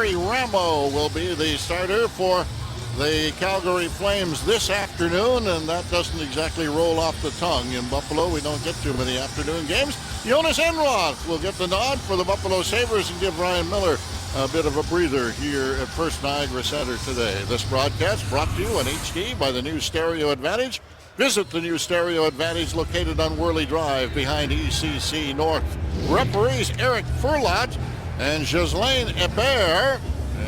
Gary Ramo will be the starter for the Calgary Flames this afternoon, and that doesn't exactly roll off the tongue. In Buffalo, we don't get too many afternoon games. Jonas Enroth will get the nod for the Buffalo Sabres and give Ryan Miller a bit of a breather here at First Niagara Center today. This broadcast brought to you in HD by the new Stereo Advantage. Visit the new Stereo Advantage located on Worley Drive behind ECC North. Referees Eric Furlat and Ghislaine Hébert,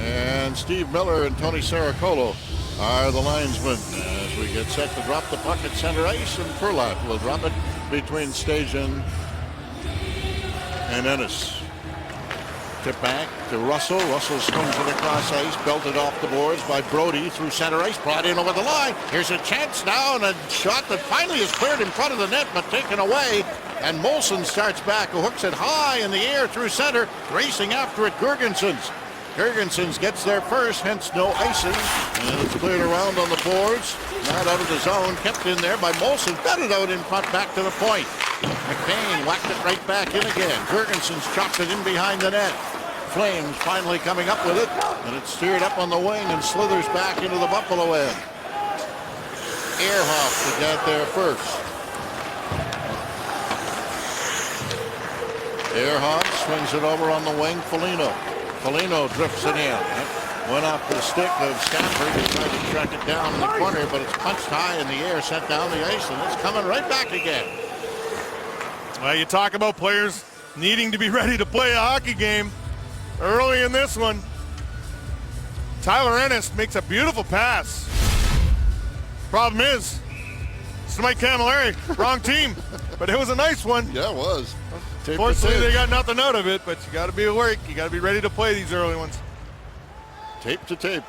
and Steve Miller and Tony Saracolo are the linesmen as we get set to drop the puck at center ice, and Furlat will drop it between Stajan and Ennis. Tip back to Russell. Russell swings it across ice, belted off the boards by Brody through center ice, brought in over the line. Here's a chance now, and a shot that finally is cleared in front of the net, but taken away. And Molson starts back, who hooks it high in the air through center, racing after it, Girgensons. Girgensons gets there first, hence no icing. And it's cleared around on the boards. Not out of the zone, kept in there by Molson. Got it out in front, back to the point. McBain whacked it right back in again. Girgensons chopped it in behind the net. Flames finally coming up with it, and it's steered up on the wing and slithers back into the Buffalo end. Ehrhoff to get there first. Ehrhoff swings it over on the wing. Foligno drifts it in. Went off the stick of Stafford, who tried to track it down in the corner, but it's punched high in the air, sent down the ice, and it's coming right back again. Well, you talk about players needing to be ready to play a hockey game early in this one. Tyler Ennis makes a beautiful pass. Problem is, it's Mike Camilleri, wrong team, but it was a nice one. Yeah, it was. Fortunately, they got nothing out of it, but you got to be awake. You got to be ready to play these early ones. Tape to tape.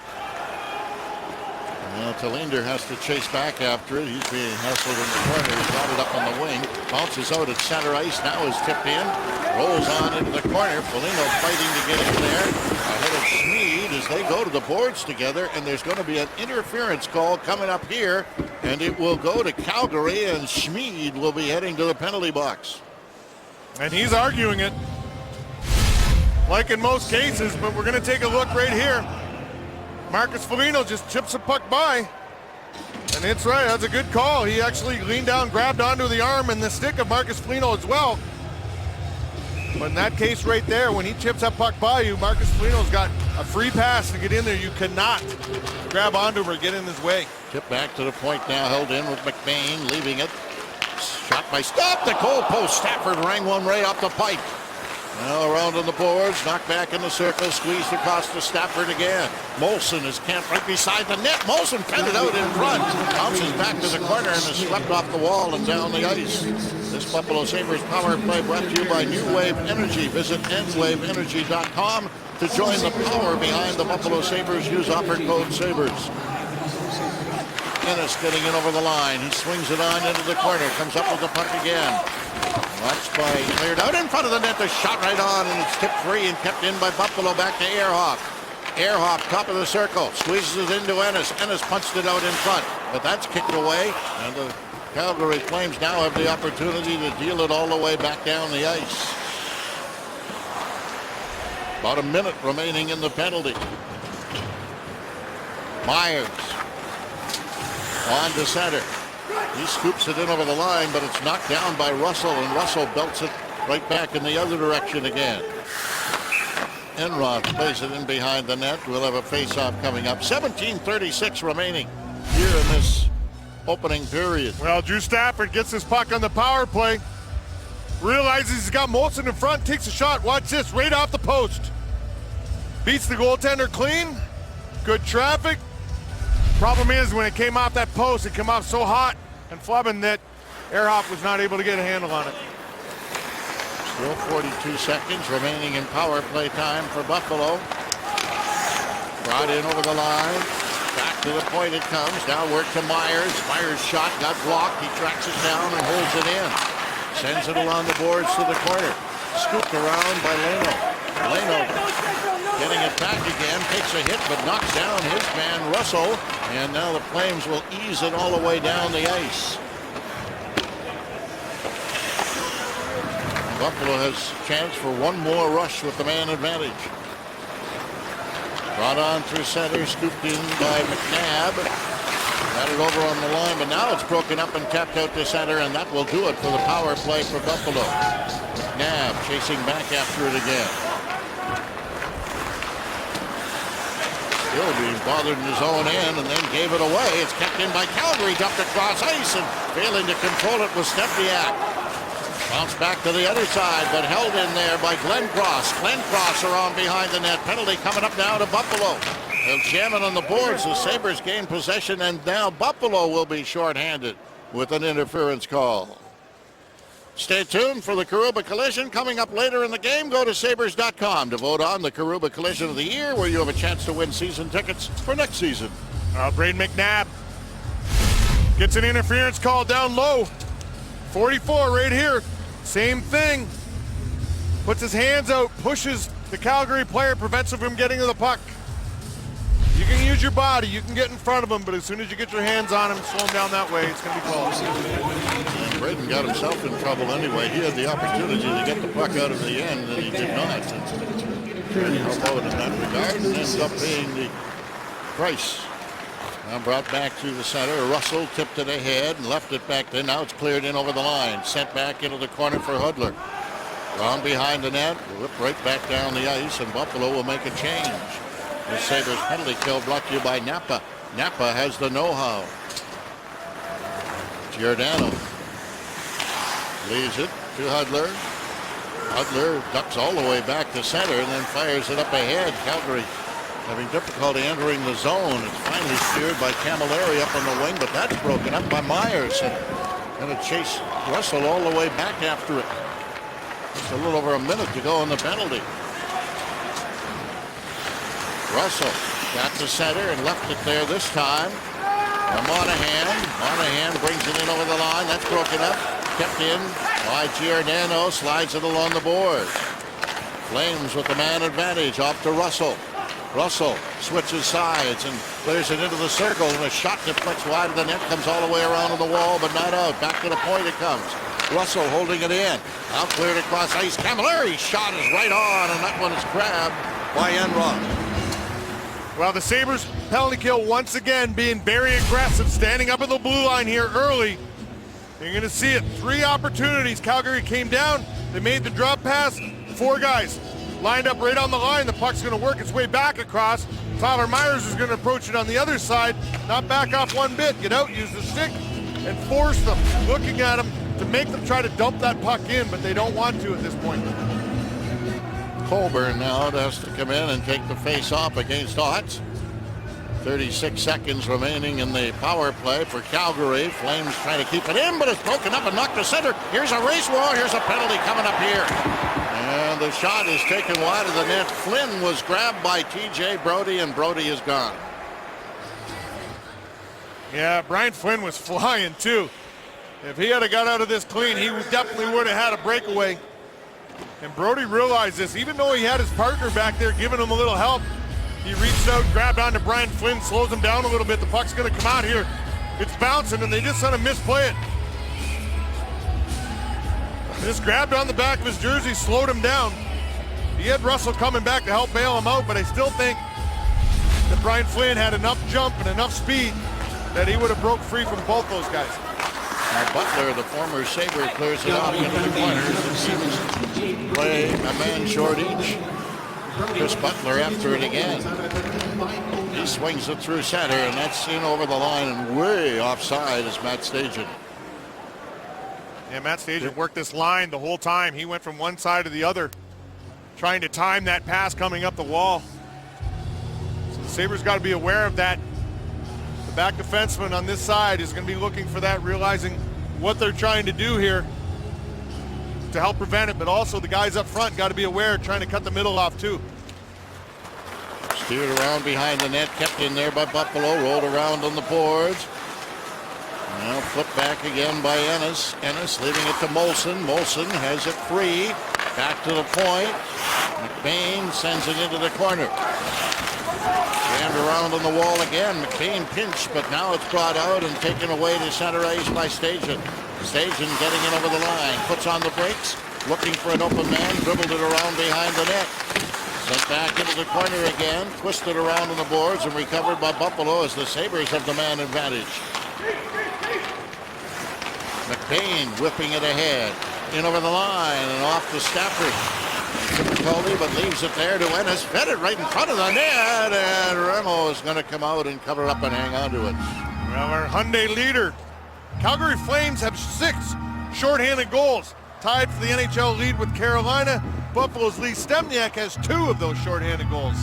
Now Talinder has to chase back after it. He's being hustled in the corner. He's got it up on the wing. Bounces out at center ice. Now is tipped in. Rolls on into the corner. Foligno fighting to get in there. Ahead of Schmid as they go to the boards together. And there's going to be an interference call coming up here. And it will go to Calgary. And Schmid will be heading to the penalty box. And he's arguing it, like in most cases, but we're going to take a look right here. Marcus Foligno just chips a puck by, and it's right, that's a good call. He actually leaned down, grabbed onto the arm and the stick of Marcus Foligno as well. But in that case right there, when he chips that puck by you, Marcus Foligno's got a free pass to get in there. You cannot grab onto him or get in his way. Tip back to the point now, held in with McBain, leaving it. Shot by stop the goal post. Stafford rang one right up the pipe. Now around on the boards, knocked back in the circle, squeezed across to Stafford again. Molson is camped right beside the net. Molson fed it out in front. Bounces back to the corner and is swept off the wall and down the ice. This Buffalo Sabres power play brought to you by New Wave Energy. Visit nwaveenergy.com to join the power behind the Buffalo Sabres. Use offer code SABRES. Ennis getting in over the line. He swings it on into the corner. Comes up with the puck again. Watched by, cleared out in front of the net. The shot right on, and it's tipped free and kept in by Buffalo. Back to Ehrhoff. Ehrhoff, top of the circle. Squeezes it into Ennis. Ennis punched it out in front, but that's kicked away. And the Calgary Flames now have the opportunity to deal it all the way back down the ice. About a minute remaining in the penalty. Myers. On to center. He scoops it in over the line, but it's knocked down by Russell, and Russell belts it right back in the other direction again. Enroth plays it in behind the net. We'll have a face-off coming up. 17:36 remaining here in this opening period. Well, Drew Stafford gets his puck on the power play. Realizes he's got Molson in front, takes a shot. Watch this, right off the post. Beats the goaltender clean. Good traffic. Problem is, when it came off that post, it came off so hot and flubbing that Ehrhoff was not able to get a handle on it. Still 42 seconds remaining in power play time for Buffalo. Brought in over the line. Back to the point it comes. Now work to Myers. Myers' shot got blocked. He tracks it down and holds it in. Sends it along the boards to the corner. Scooped around by Leno. Leno getting it back again, takes a hit, but knocks down his man Russell, and now the Flames will ease it all the way down the ice. Buffalo has a chance for one more rush with the man advantage. Brought on through center, scooped in by McNabb. Got it over on the line, but now it's broken up and tapped out to center, and that will do it for the power play for Buffalo. McNabb chasing back after it again. Still being bothered in his own end, and then gave it away. It's kept in by Calgary, dumped across ice, and failing to control it was Stempniak. Bounced back to the other side, but held in there by Glenn Cross. Glenn Cross around behind the net. Penalty coming up now to Buffalo. They'll jam it on the boards. The Sabres gain possession, and now Buffalo will be shorthanded with an interference call. Stay tuned for the Karuba Collision coming up later in the game. Go to Sabres.com to vote on the Karuba Collision of the Year, where you have a chance to win season tickets for next season. Braden McNabb gets an interference call down low. 44 right here. Same thing. Puts his hands out, pushes the Calgary player, prevents him from getting to the puck. You can use your body, you can get in front of him, but as soon as you get your hands on him, slow him down that way, it's going to be close. Braden got himself in trouble anyway. He had the opportunity to get the puck out of the end, and he did not. Braden helped out in that regard, and ended up paying the price. Now brought back to the center. Russell tipped it ahead and left it back there. Now it's cleared in over the line. Sent back into the corner for Hudler. Down behind the net. Whipped right back down the ice, and Buffalo will make a change. The Sabres penalty kill brought to you by Napa. Napa has the know-how. Giordano leaves it to Hudler. Hudler ducks all the way back to center and then fires it up ahead. Calgary having difficulty entering the zone. It's finally steered by Camilleri up on the wing, but that's broken up by Myers. And going to chase Russell all the way back after it. Just a little over a minute to go in the penalty. Russell got to center and left it there this time. Monahan. Monahan brings it in over the line. That's broken up. Kept in by Giordano. Slides it along the boards. Flames with the man advantage off to Russell. Russell switches sides and clears it into the circle, and a shot deflects wide of the net, comes all the way around to the wall, but not out. Back to the point it comes. Russell holding it in. Now cleared across ice. Camilleri's shot is right on, and that one is grabbed by Enron. Well, the Sabres penalty kill once again being very aggressive, standing up in the blue line here early. You're going to see it. 3 opportunities. Calgary came down. They made the drop pass. 4 guys lined up right on the line. The puck's going to work its way back across. Tyler Myers is going to approach it on the other side. Not back off one bit. Get out, use the stick, and force them. Looking at them to make them try to dump that puck in, but they don't want to at this point. Colburn now has to come in and take the face off against Otts. 36 seconds remaining in the power play for Calgary. Flames trying to keep it in, but it's broken up and knocked to center. Here's a race war. Here's a penalty coming up here. And the shot is taken wide of the net. Flynn was grabbed by T.J. Brodie, and Brodie is gone. Yeah, Brian Flynn was flying too. If he had got out of this clean, he definitely would have had a breakaway. And Brodie realized this. Even though he had his partner back there giving him a little help, he reached out, grabbed onto Brian Flynn, slows him down a little bit. The puck's going to come out here. It's bouncing, and they just sort of misplay it. Just grabbed on the back of his jersey, slowed him down. He had Russell coming back to help bail him out, but I still think that Brian Flynn had enough jump and enough speed that he would have broke free from both those guys. Now Butler, the former Sabre, clears it off into the corners. Play a man short each. Chris Butler after it again. He swings it through center, and that's in over the line and way offside is Matt Stajan. Yeah, Matt Stajan worked this line the whole time. He went from one side to the other, trying to time that pass coming up the wall. So the Sabres got to be aware of that. The back defenseman on this side is going to be looking for that, realizing what they're trying to do here to help prevent it, but also the guys up front got to be aware, trying to cut the middle off too. Steered around behind the net, kept in there by Buffalo, rolled around on the boards. Now flipped back again by Ennis. Ennis leaving it to Molson. Molson has it free. Back to the point. McBain sends it into the corner. Jammed around on the wall again. McBain pinched, but now it's brought out and taken away to center ice by Stajan. Stajan getting it over the line. Puts on the brakes. Looking for an open man. Dribbled it around behind the net. Sent back into the corner again, twisted around on the boards and recovered by Buffalo as the Sabres have the man advantage. McBain whipping it ahead, in over the line and off to Stafford. Difficulty, but leaves it there to Ennis. Fed it right in front of the net, and Remo is going to come out and cover up and hang on to it. Well, our Hyundai leader. Calgary Flames have 6 shorthanded goals, tied for the NHL lead with Carolina. Buffalo's Lee Stempniak has 2 of those shorthanded goals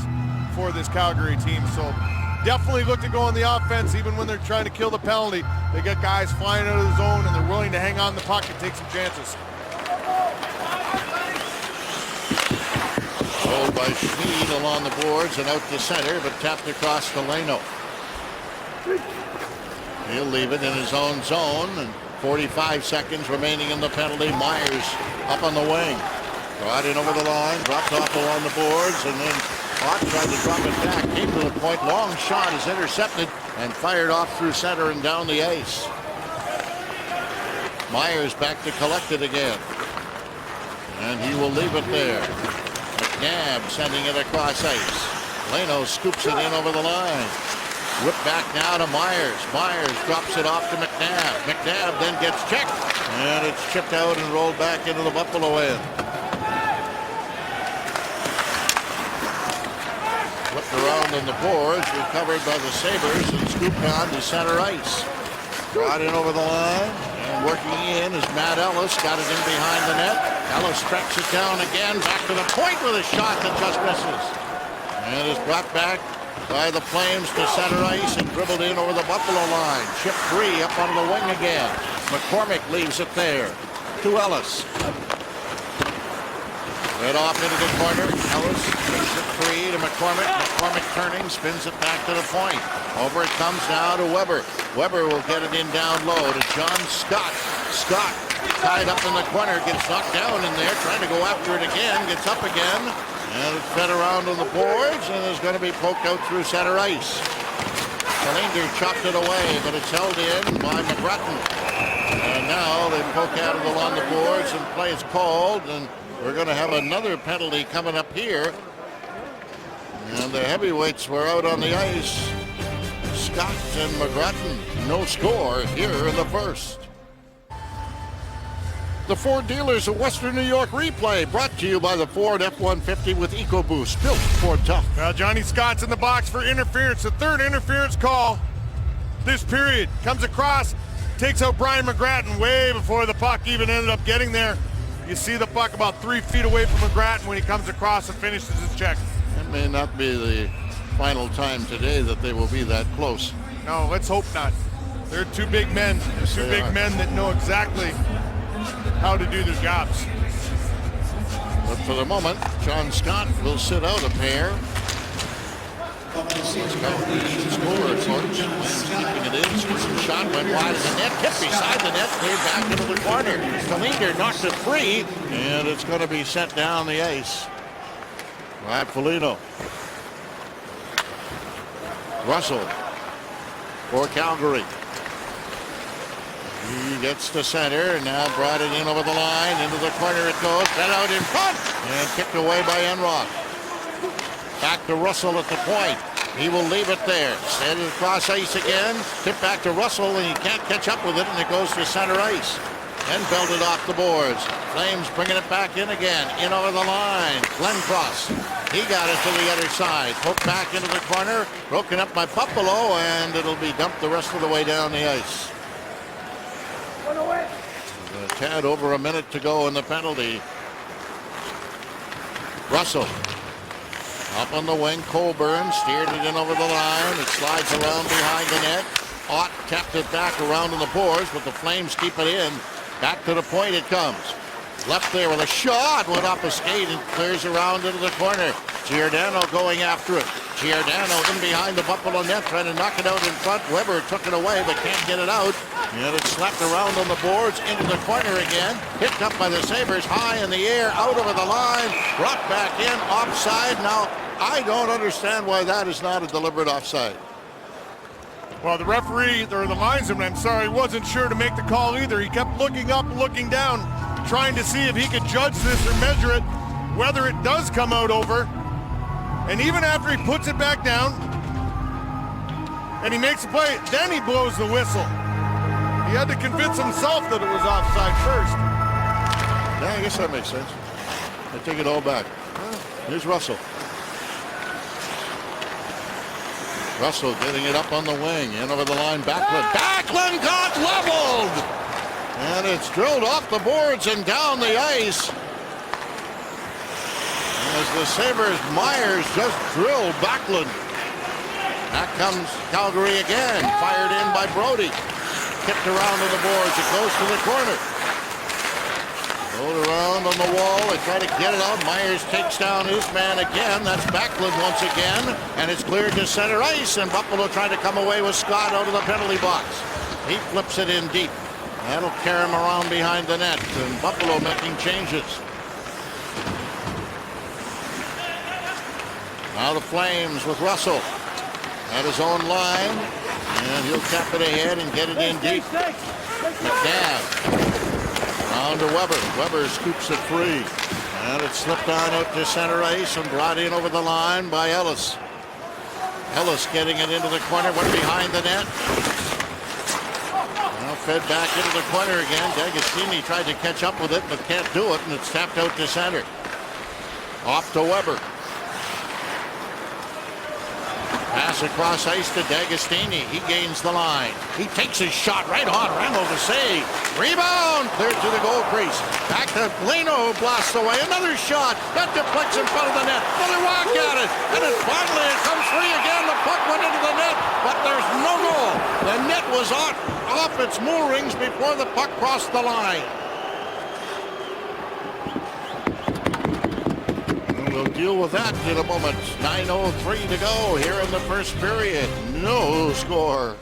for this Calgary team. So definitely look to go on the offense even when they're trying to kill the penalty. They get guys flying out of the zone and they're willing to hang on the puck and take some chances. Rolled by Schmid along the boards and out to center, but tapped across to Leno. He'll leave it in his own zone, and 45 seconds remaining in the penalty. Myers up on the wing. Brought in over the line, dropped off along the boards, and then Ott tried to drop it back. Came to the point, long shot is intercepted and fired off through center and down the ice. Myers back to collect it again. And he will leave it there. McNabb sending it across ice. Leno scoops it in over the line. Whip back now to Myers. Myers drops it off to McNabb. McNabb then gets checked. And it's chipped out and rolled back into the Buffalo end. Flipped around on the boards. Recovered by the Sabres and scooped on to center ice. Brought in over the line. And working in is Matt Ellis. Got it in behind the net. Ellis tracks it down again. Back to the point with a shot that just misses. And is brought back by the Flames to center ice and dribbled in over the Buffalo line. Chip free up on the wing again. McCormick leaves it there to Ellis. Right off into the corner. Ellis takes it free to McCormick. McCormick turning, spins it back to the point. Over it comes now to Weber. Weber will get it in down low to John Scott. Scott tied up in the corner, gets knocked down in there, trying to go after it again, gets up again. And it's fed around on the boards and is going to be poked out through center ice. Kalinger chopped it away, but it's held in by McGrattan. And now they poke at it along the boards and play is called. And we're going to have another penalty coming up here. And the heavyweights were out on the ice. Scott and McGrattan, no score here in the first. The Ford dealers of Western New York replay, brought to you by the Ford F-150 with EcoBoost, built for tough. Well, Johnny Scott's in the box for interference. The third interference call this period. Comes across, takes out Brian McGrattan way before the puck even ended up getting there. You see the puck about 3 feet away from McGrattan when he comes across and finishes his check. It may not be the final time today that they will be that close. No, let's hope not. They're 2 big men. Yes, two they big are. men that know exactly how to do their jobs. But for the moment, John Scott will sit out a pair. Scott leads the score, of course. Keeping it in. Screen shot went wide of the net. Hit beside the net. Cleared back into the corner. Kalinger knocks it free. And it's going to be sent down the ice. Right, Foligno. Russell for Calgary. He gets to center and now brought it in over the line. Into the corner it goes. Fed out in front. And kicked away by Enroth. Back to Russell at the point. He will leave it there. Send it across ice again. Tip back to Russell and he can't catch up with it and it goes to center ice. And belted off the boards. Flames bringing it back in again. In over the line. Glenn Cross. He got it to the other side. Poked back into the corner. Broken up by Buffalo and it'll be dumped the rest of the way down the ice. A tad over a minute to go in the penalty. Russell. Up on the wing, Colburn steered it in over the line. It slides around behind the net. Ott tapped it back around on the boards, but the Flames keep it in. Back to the point it comes. Left there with a shot. Went off a skate and clears around into the corner. Giordano going after it. Giordano in behind the Buffalo net, trying to knock it out in front. Weber took it away, but can't get it out. And it's slapped around on the boards into the corner again. Picked up by the Sabres, high in the air, out over the line. Brought back in, offside. Now, I don't understand why that is not a deliberate offside. Well, the referee, or the linesman, I'm sorry, wasn't sure to make the call either. He kept looking up and looking down, trying to see if he could judge this or measure it, whether it does come out over. And even after he puts it back down and he makes a play, then he blows the whistle. He had to convince himself that it was offside first. Yeah, I guess that makes sense. I take it all back. Here's Russell. Russell getting it up on the wing. In over the line, Backlund. Backlund got leveled! And it's drilled off the boards and down the ice. As the Sabres, Myers just drilled Backlund. Back comes Calgary again. Fired in by Brody. Tipped around to the boards. It goes to the corner. Rolled around on the wall. They try to get it out. Myers takes down his man again. That's Backlund once again. And it's cleared to center ice. And Buffalo trying to come away with Scott out of the penalty box. He flips it in deep. That'll carry him around behind the net. And Buffalo making changes. Now the Flames with Russell at his own line, and he'll tap it ahead and get it in deep. McNabb round to Weber. Weber scoops it free, and it slipped on out to center ice and brought in over the line by Ellis. Ellis getting it into the corner, went behind the net. Now fed back into the corner again. D'Agostini tried to catch up with it, but can't do it, and it's tapped out to center. Off to Weber. Pass across ice to D'Agostini. He gains the line. He takes his shot right on Remmel to save. Rebound! Cleared to the goal crease. Back to Leno, who blasts away. Another shot. That deflects in front of the net. Another whack at it. And then finally it comes free again. The puck went into the net, but there's no goal. The net was off its moorings before the puck crossed the line. We'll deal with that in a moment. 9:03 to go here in the first period. No score.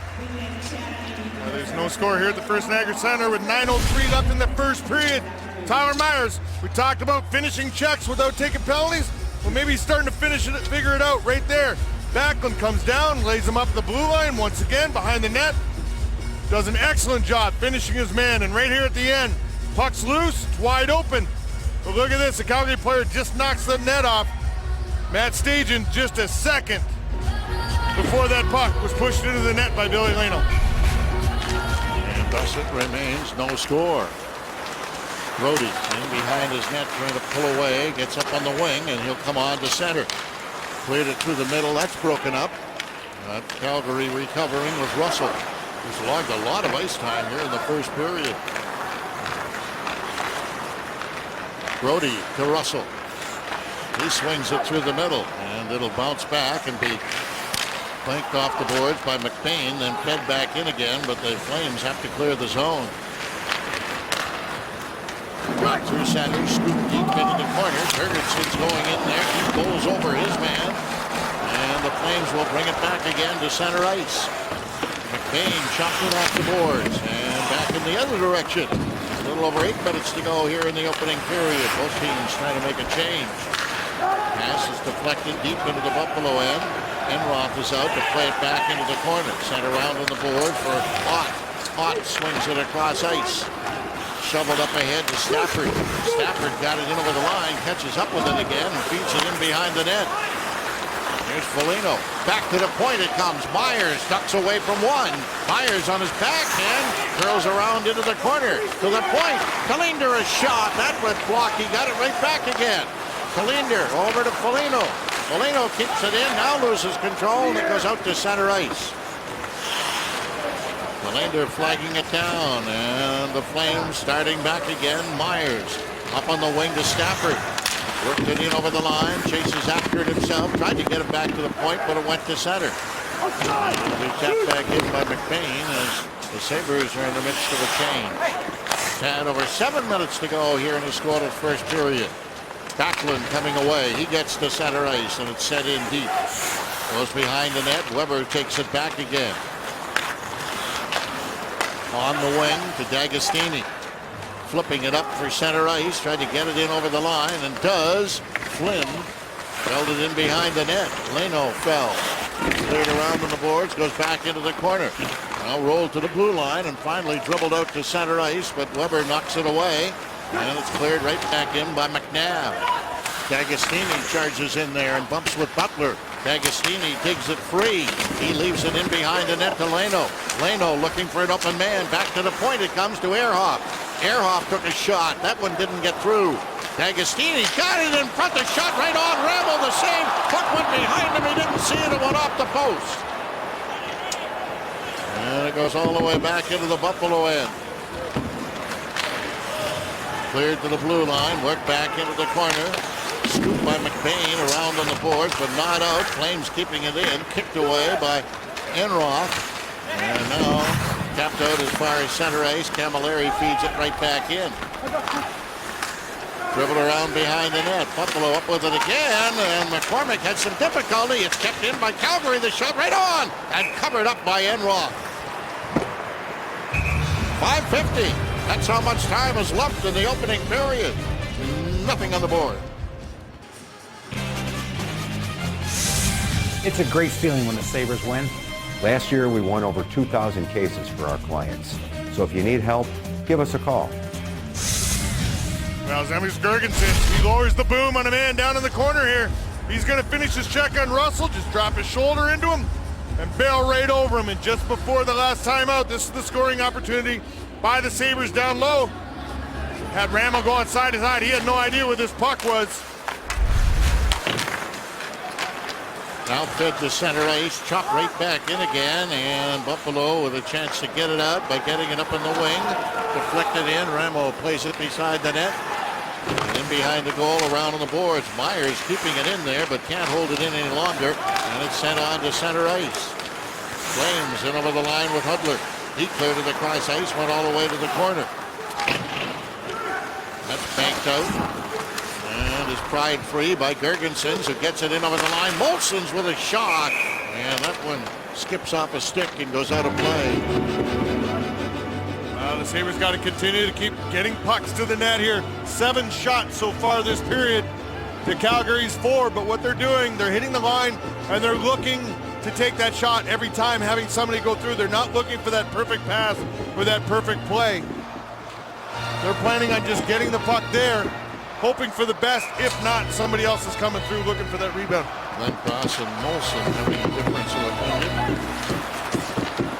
Well, there's no score here at the First Niagara Center with 9:03 left in the first period. Tyler Myers, we talked about finishing checks without taking penalties. Well, maybe he's starting to figure it out right there. Backlund comes down, lays him up the blue line once again behind the net. Does an excellent job finishing his man. And right here at the end, puck's loose, it's wide open. But look at this, the Calgary player just knocks the net off. Matt Stajan just a second before that puck was pushed into the net by Billy Leno. And thus it remains no score. Brody in behind his net trying to pull away, gets up on the wing, and he'll come on to center. Cleared it through the middle, that's broken up. Calgary recovering with Russell, who's logged a lot of ice time here in the first period. Brody to Russell. He swings it through the middle, and it'll bounce back and be flanked off the boards by McBain, then fed back in again, but the Flames have to clear the zone. Got through center, scoop deep into the corner. Jurgensen's going in there. He bowls over his man, and the Flames will bring it back again to center ice. McBain chopped it off the boards, and back in the other direction. A little over 8 minutes to go here in the opening period. Both teams trying to make a change. Pass is deflected deep into the Buffalo end. Enroth is out to play it back into the corner. Sent around on the board for Ott. Ott swings it across ice. Shoveled up ahead to Stafford. Stafford got it in over the line, catches up with it again, and feeds it in behind the net. Here's Foligno. Back to the point it comes. Myers ducks away from one. Myers on his backhand curls around into the corner. To the point. Kalinder a shot. That would block. He got it right back again. Kalinder over to Foligno. Foligno keeps it in. Now loses control and it goes out to center ice. Kalinder flagging it down. And the Flames starting back again. Myers up on the wing to Stafford. Worked it in over the line, chases after it himself, tried to get it back to the point, but it went to center. Another tap back in by McBain as the Sabres are in the midst of a change. And over 7 minutes to go here in the scoreless first period. Backlund coming away. He gets to center ice, and it's set in deep. Goes behind the net. Weber takes it back again. On the wing to D'Agostini. Flipping it up for center ice, tried to get it in over the line, and does. Flynn held it in behind the net. Leno fell. Cleared around on the boards, goes back into the corner. Now rolled to the blue line and finally dribbled out to center ice, but Weber knocks it away, and it's cleared right back in by McNabb. D'Agostini charges in there and bumps with Butler. D'Agostini digs it free. He leaves it in behind the net to Leno. Leno looking for an open man. Back to the point it comes to Ehrhoff. Ehrhoff took a shot. That one didn't get through. D'Agostini got it in front. The shot right on. Ramel the same. Puck went behind him. He didn't see it. It went off the post. And it goes all the way back into the Buffalo end. Cleared to the blue line. Worked back into the corner. Scooped by McBain around on the boards, but not out. Flames keeping it in. Kicked away by Enroth. And now tapped out as far as center ice. Camilleri feeds it right back in. Dribbled around behind the net. Buffalo up with it again, and McCormick had some difficulty. It's kept in by Calgary. The shot right on, and covered up by Enroth. 5:50. That's how much time is left in the opening period. Nothing on the board. It's a great feeling when the Sabres win. Last year, we won over 2,000 cases for our clients. So if you need help, give us a call. Well, Zemgus Girgensons, he lowers the boom on a man down in the corner here. He's going to finish his check on Russell, just drop his shoulder into him and bail right over him. And just before the last timeout, this is the scoring opportunity by the Sabres down low. Had Ramel go on side to side. He had no idea where this puck was. Now fed to center ice, chopped right back in again, and Buffalo with a chance to get it out by getting it up in the wing. Deflected in, Ramo plays it beside the net. And in behind the goal, around on the boards. Myers keeping it in there, but can't hold it in any longer, and it's sent on to center ice. Flames in over the line with Hudler. He cleared it across ice, went all the way to the corner. That's banked out. And is pried free by Girgensons, who gets it in over the line. Molson's with a shot, and that one skips off a stick and goes out of play. The Sabres got to continue to keep getting pucks to the net here. 7 shots so far this period to Calgary's 4, but what they're doing, they're hitting the line and they're looking to take that shot every time, having somebody go through. They're not looking for that perfect pass or that perfect play. They're planning on just getting the puck there, hoping for the best. If not, somebody else is coming through looking for that rebound. Lindros and Molson having a difference of opinion.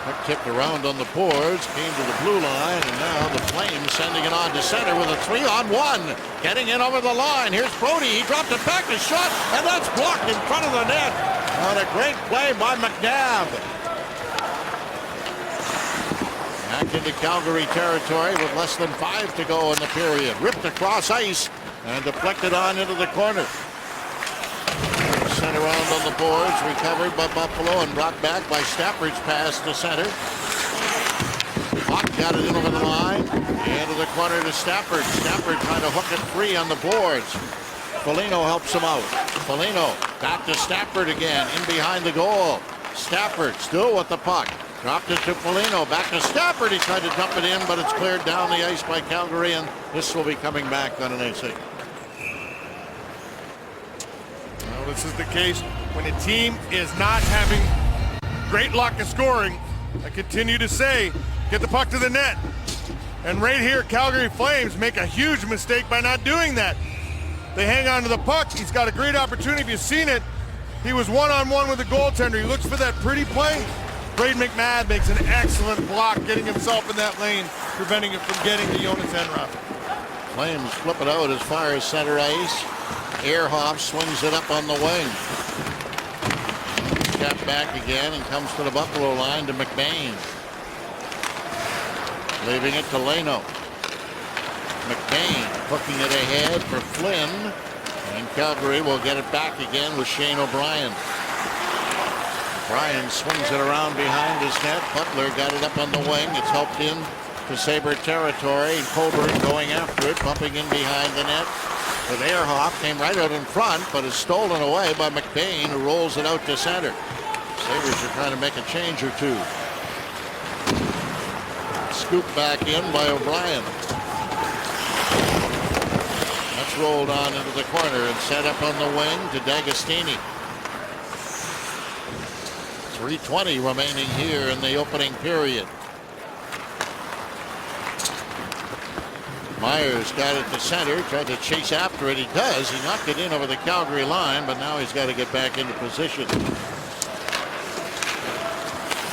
Puck tipped around on the boards, came to the blue line, and now the Flames sending it on to center with a 3-on-1. Getting in over the line. Here's Brody. He dropped it back, a shot, and that's blocked in front of the net. On a great play by McNabb. Back into Calgary territory with less than 5 to go in the period. Ripped across ice and deflected on into the corner. Sent around on the boards, recovered by Buffalo and brought back by Stafford's pass to center. Hawk got it in over the line. Into the corner to Stafford. Stafford trying to hook it free on the boards. Foligno helps him out. Foligno back to Stafford again, in behind the goal. Stafford still with the puck. Dropped it to Foligno, back to Stafford. He tried to dump it in, but it's cleared down the ice by Calgary, and this will be coming back on an AC. Well, this is the case when a team is not having great luck at scoring. I continue to say, get the puck to the net. And right here, Calgary Flames make a huge mistake by not doing that. They hang on to the puck. He's got a great opportunity. If you've seen it, he was one-on-one with the goaltender. He looks for that pretty play. Braden McMahon makes an excellent block, getting himself in that lane, preventing it from getting to Jonas Enroth. Flames flip it out as far as center ice. Ehrhoff swings it up on the wing. Tapped back again and comes to the Buffalo line to McBain. Leaving it to Leno. McBain hooking it ahead for Flynn. And Calgary will get it back again with Shane O'Brien. O'Brien swings it around behind his net. Butler got it up on the wing. It's helped in to Sabre territory. Colburn going after it, bumping in behind the net. But Ehrhoff came right out in front, but is stolen away by McBain, who rolls it out to center. Sabres are trying to make a change or two. Scoop back in by O'Brien. That's rolled on into the corner and set up on the wing to D'Agostini. 3:20 remaining here in the opening period. Myers got it to center, tried to chase after it. He does. He knocked it in over the Calgary line, but now he's got to get back into position.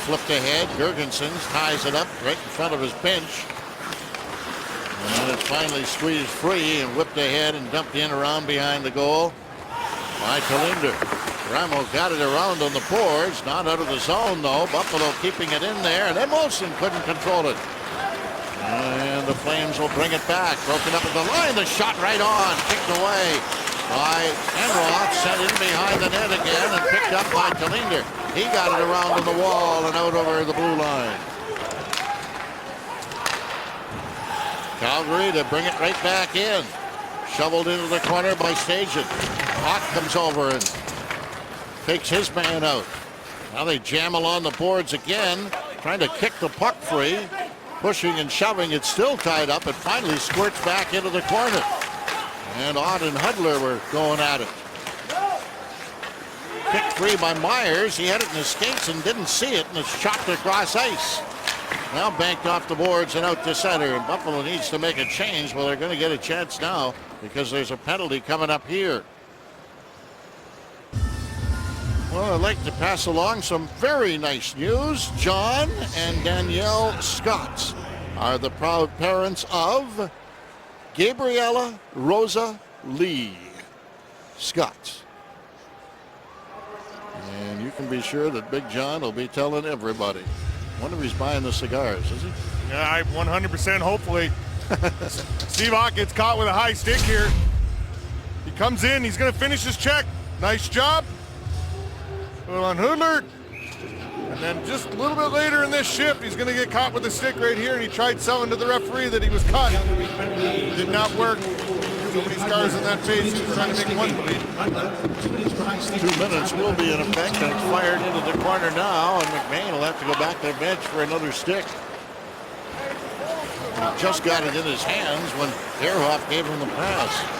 Flipped ahead. Girgensons ties it up right in front of his bench. And it's finally squeezed free and whipped ahead and dumped in around behind the goal by Talinder. Ramo got it around on the boards, not out of the zone though. Buffalo keeping it in there, and Emilson couldn't control it. And the Flames will bring it back. Broken up at the line, the shot right on, kicked away by Enroth, sent in behind the net again and picked up by Talinder. He got it around on the wall and out over the blue line. Calgary to bring it right back in. Shoveled into the corner by Stajan. Hawk comes over and takes his man out. Now they jam along the boards again, trying to kick the puck free. Pushing and shoving, it's still tied up. It finally squirts back into the corner. And Ott and Hudler were going at it. Picked free by Myers. He had it in his skates and didn't see it, and it's chopped across ice. Now banked off the boards and out to center. And Buffalo needs to make a change. Well, they're going to get a chance now because there's a penalty coming up here. Well, I'd like to pass along some very nice news. John and Danielle Scott are the proud parents of Gabriella Rosa Lee Scott. And you can be sure that Big John will be telling everybody. Wonder if he's buying the cigars, is he? Yeah, I 100% hopefully. Steve Ott gets caught with a high stick here. He comes in, he's going to finish his check. Nice job. Well, on Hudler. And then just a little bit later in this shift, he's going to get caught with a stick right here, and he tried selling to the referee that he was cut. Did not work. So many scars on that face. He's trying to make one bleed. 2 minutes will be in effect, and it's fired into the corner now, and McBain will have to go back to the bench for another stick. He just got it in his hands when Ehrhoff gave him the pass.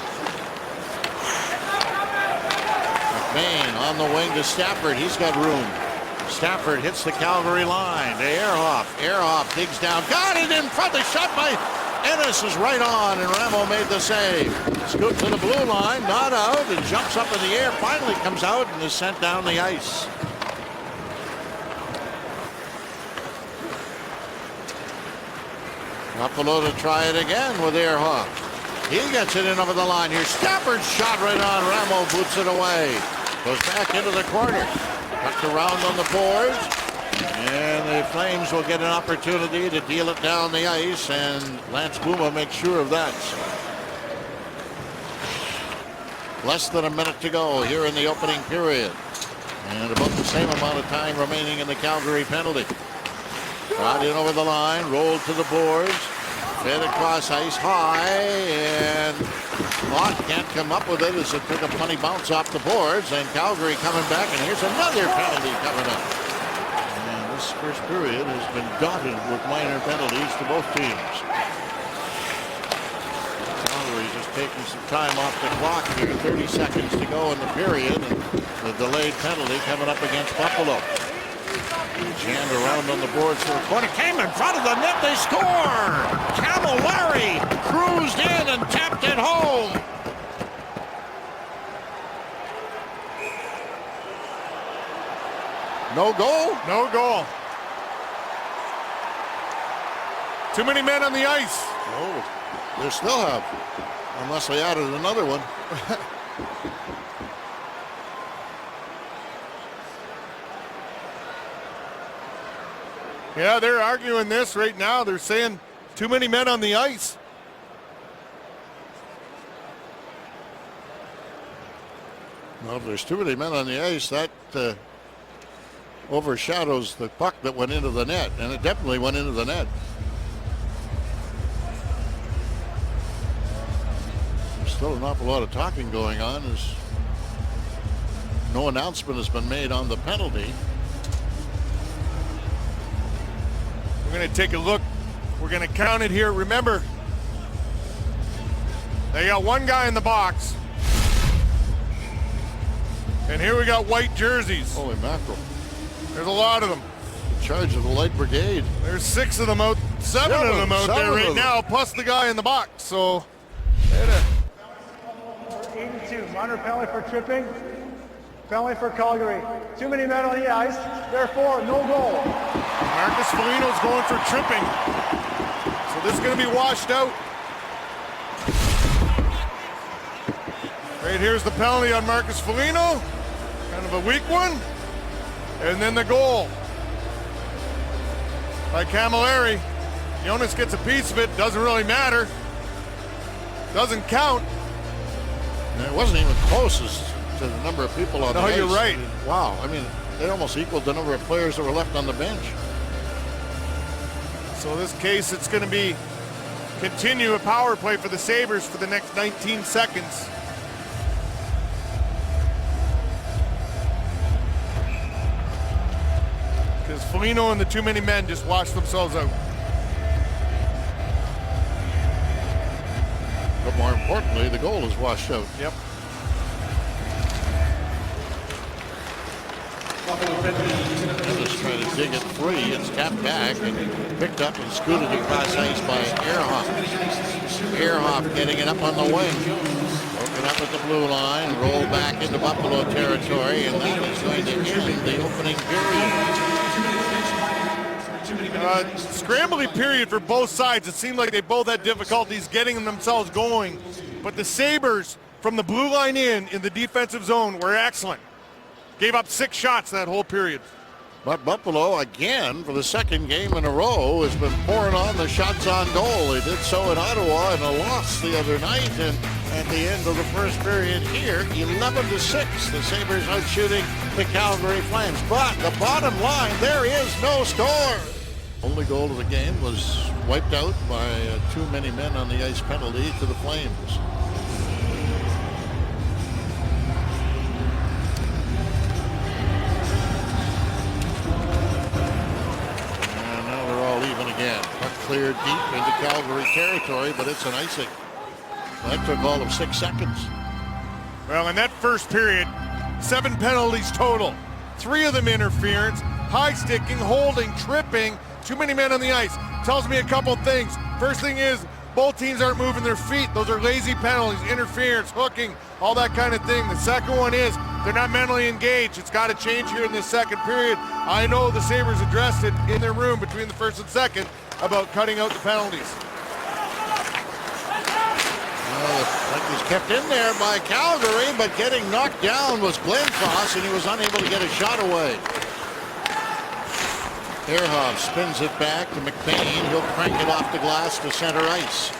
McBain on the wing to Stafford. He's got room. Stafford hits the Calgary line to Ehrhoff. Ehrhoff digs down. Got it in front. The shot by Ennis is right on, and Ramo made the save. Scoot to the blue line, not out, and jumps up in the air. Finally comes out and is sent down the ice. Buffalo to try it again with Ehrhoff. He gets it in over the line here. Stafford's shot right on. Ramo boots it away. Goes back into the corner. Tucked around on the boards. And the Flames will get an opportunity to deal it down the ice, and Lance Buma makes sure of that. Less than a minute to go here in the opening period. And about the same amount of time remaining in the Calgary penalty. Brought in over the line, rolled to the boards. Fed across ice high, and Ott can't come up with it as it took a funny bounce off the boards. And Calgary coming back, and here's another penalty coming up. And this first period has been dotted with minor penalties to both teams. Calgary just taking some time off the clock here. 30 seconds to go in the period, and the delayed penalty coming up against Buffalo. Jammed around on the boards to the corner. Came in front of the net. They score! Camilleri cruised in and tapped it home. No goal? No goal. Too many men on the ice. Oh, they still have. Unless they added another one. Yeah, they're arguing this right now. They're saying too many men on the ice. Well, if there's too many men on the ice, that overshadows the puck that went into the net, and it definitely went into the net. There's still an awful lot of talking going on as no announcement has been made on the penalty. We're going to take a look. We're going to count it here. Remember, they got one guy in the box. And here we got white jerseys. Holy mackerel. There's a lot of them. charge of the Light Brigade. There's 6 of them out, 7 of them out there right now, plus the guy in the box. So, 82, minor penalty for tripping. Penalty for Calgary. Too many men on the ice, therefore no goal. Marcus Foligno's going for tripping. So this is going to be washed out. Right here's the penalty on Marcus Foligno. Kind of a weak one. And then the goal by Camilleri. Jonas gets a piece of it, doesn't really matter. Doesn't count. And it wasn't even close as to the number of people on the ice. No, you're right. Wow, I mean, they almost equaled the number of players that were left on the bench. So in this case, it's going to continue a power play for the Sabres for the next 19 seconds. Because Foligno and the too many men just washed themselves out. But more importantly, the goal is washed out. Yep. Just trying to dig it free. It's tapped back and picked up and scooted across ice by Ehrhoff. Ehrhoff getting it up on the wing. Broken up at the blue line, rolled back into Buffalo territory, and that is going to end the opening period. Scrambling period for both sides. It seemed like they both had difficulties getting themselves going, but the Sabres from the blue line in the defensive zone were excellent. Gave up 6 shots that whole period. But Buffalo, again, for the second game in a row, has been pouring on the shots on goal. They did so in Ottawa in a loss the other night, and at the end of the first period here, 11-6, the Sabres out shooting the Calgary Flames. But the bottom line, there is no score. Only goal of the game was wiped out by too many men on the ice penalty to the Flames. And now they're all even again. Puck cleared deep into Calgary territory, but it's an icing. That took all of 6 seconds. Well, in that first period, 7 penalties total. 3 of them interference, high sticking, holding, tripping, too many men on the ice. Tells me a couple things. First thing is, both teams aren't moving their feet. Those are lazy penalties, interference, hooking, all that kind of thing. The second one is, they're not mentally engaged. It's got to change here in this second period. I know the Sabres addressed it in their room between the first and second about cutting out the penalties. Well, the puck was kept in there by Calgary, but getting knocked down was Glenfrost, and he was unable to get a shot away. Ehrhoff spins it back to McBain. He'll crank it off the glass to center ice.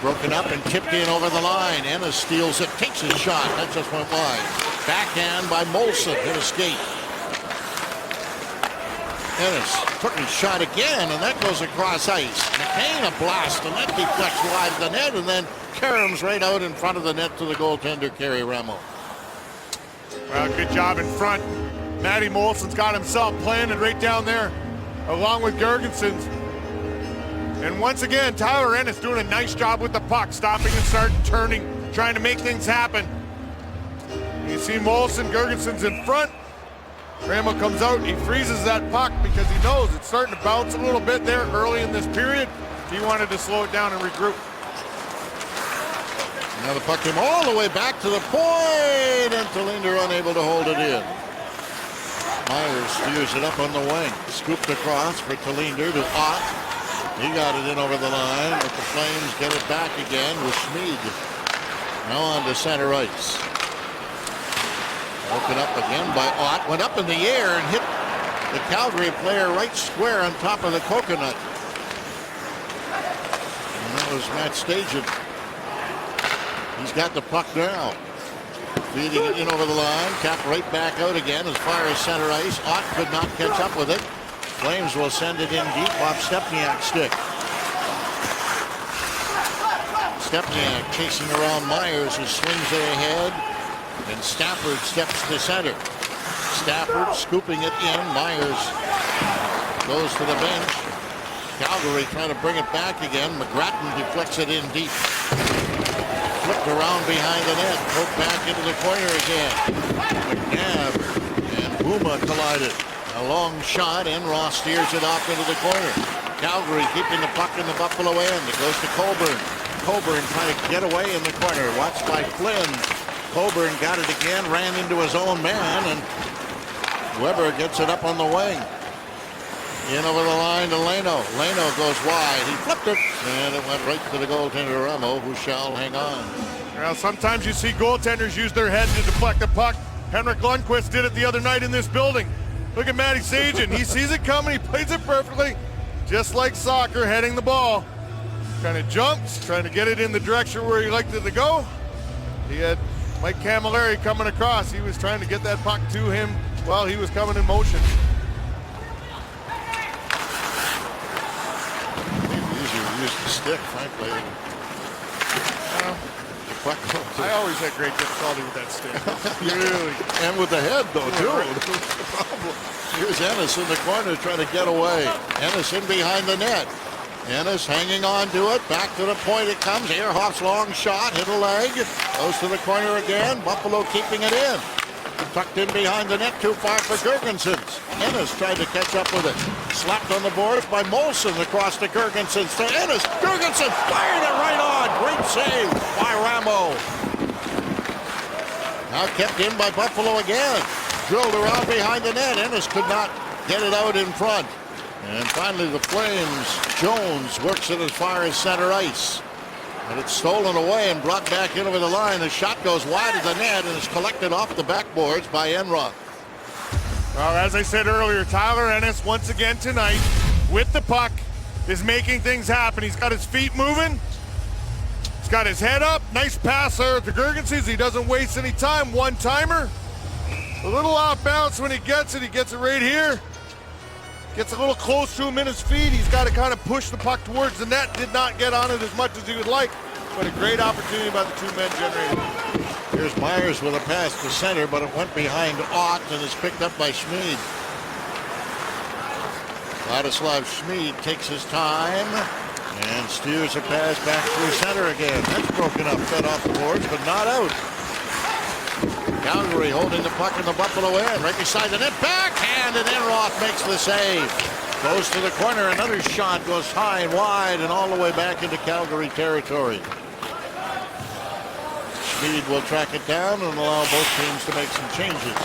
Broken up and tipped in over the line. Ennis steals it, takes his shot. That just went wide. Backhand by Molson. Hit a skate. Ennis took his shot again, and that goes across ice. McBain a blast, and that deflects wide of the net, and then caroms right out in front of the net to the goaltender, Kerry Ramo. Well, good job in front. Matty Molson's got himself planted right down there, along with Girgensons. And once again, Tyler Ennis doing a nice job with the puck, stopping and starting, turning, trying to make things happen. You see Molson, Girgensons in front. Ramo comes out, he freezes that puck because he knows it's starting to bounce a little bit there early in this period. He wanted to slow it down and regroup. Now the puck came all the way back to the point, and Tallinder unable to hold it in. Myers steers it up on the wing. Scooped across for Tallinder to Ott. He got it in over the line, but the Flames get it back again with Schmid. Now on to center ice. Broken up again by Ott. Went up in the air and hit the Calgary player right square on top of the coconut. And that was Matt Stajan. He's got the puck now. Feeding it in over the line. Capped right back out again as far as center ice. Ott could not catch up with it. Flames will send it in deep off Stepniak's stick. Stepniak chasing around Myers, who swings it ahead. And Stafford steps to center. Stafford scooping it in. Myers goes to the bench. Calgary trying to bring it back again. McGrattan deflects it in deep. Flipped around behind the net. Poked back into the corner again. McNabb and Buma collided. A long shot, and Ross steers it off into the corner. Calgary keeping the puck in the Buffalo end. It goes to Coburn. Coburn trying to get away in the corner. Watched by Flynn. Coburn got it again, ran into his own man, and Weber gets it up on the wing. In over the line to Leno. Leno goes wide. He flipped it, and it went right to the goaltender Ramo, who shall hang on. Well, sometimes you see goaltenders use their head to deflect the puck. Henrik Lundqvist did it the other night in this building. Look at Matty Sajin. He sees it coming. He plays it perfectly, just like soccer, heading the ball. Kind of jumps, trying to get it in the direction where he liked it to go. He had Mike Camilleri coming across. He was trying to get that puck to him while he was coming in motion. Use the stick, frankly. I always had great difficulty with that stick. Really. And with the head, though, too. That's the problem. Here's Ennis in the corner trying to get away. Ennis in behind the net. Ennis hanging on to it. Back to the point it comes. Ehrhoff's long shot. Hit a leg. Goes to the corner again. Buffalo keeping it in. Tucked in behind the net, too far for Girgensons. Ennis tried to catch up with it. Slapped on the boards by Molson across to Girgensons. To Ennis. Girgensons fired it right on. Great save by Ramo. Now kept in by Buffalo again. Drilled around behind the net. Ennis could not get it out in front. And finally the Flames. Jones works it as far as center ice. And it's stolen away and brought back in over the line. The shot goes wide of the net and is collected off the backboards by Enroth. Well, as I said earlier, Tyler Ennis once again tonight with the puck is making things happen. He's got his feet moving. He's got his head up. Nice pass there to Girgensons. He doesn't waste any time. One-timer. A little off bounce when he gets it. He gets it right here. Gets a little close to him in his feet. He's got to kind of push the puck towards the net. Did not get on it as much as he would like, but a great opportunity by the two men generated. Here's Myers with a pass to center, but it went behind Ott and is picked up by Schmid. Vladislav Schmid takes his time and steers a pass back through center again. That's broken up, fed off the boards, but not out. Calgary holding the puck in the Buffalo end. Right beside the net. Backhand, and Enroth makes the save. Goes to the corner. Another shot goes high and wide and all the way back into Calgary territory. Schmid will track it down and allow both teams to make some changes.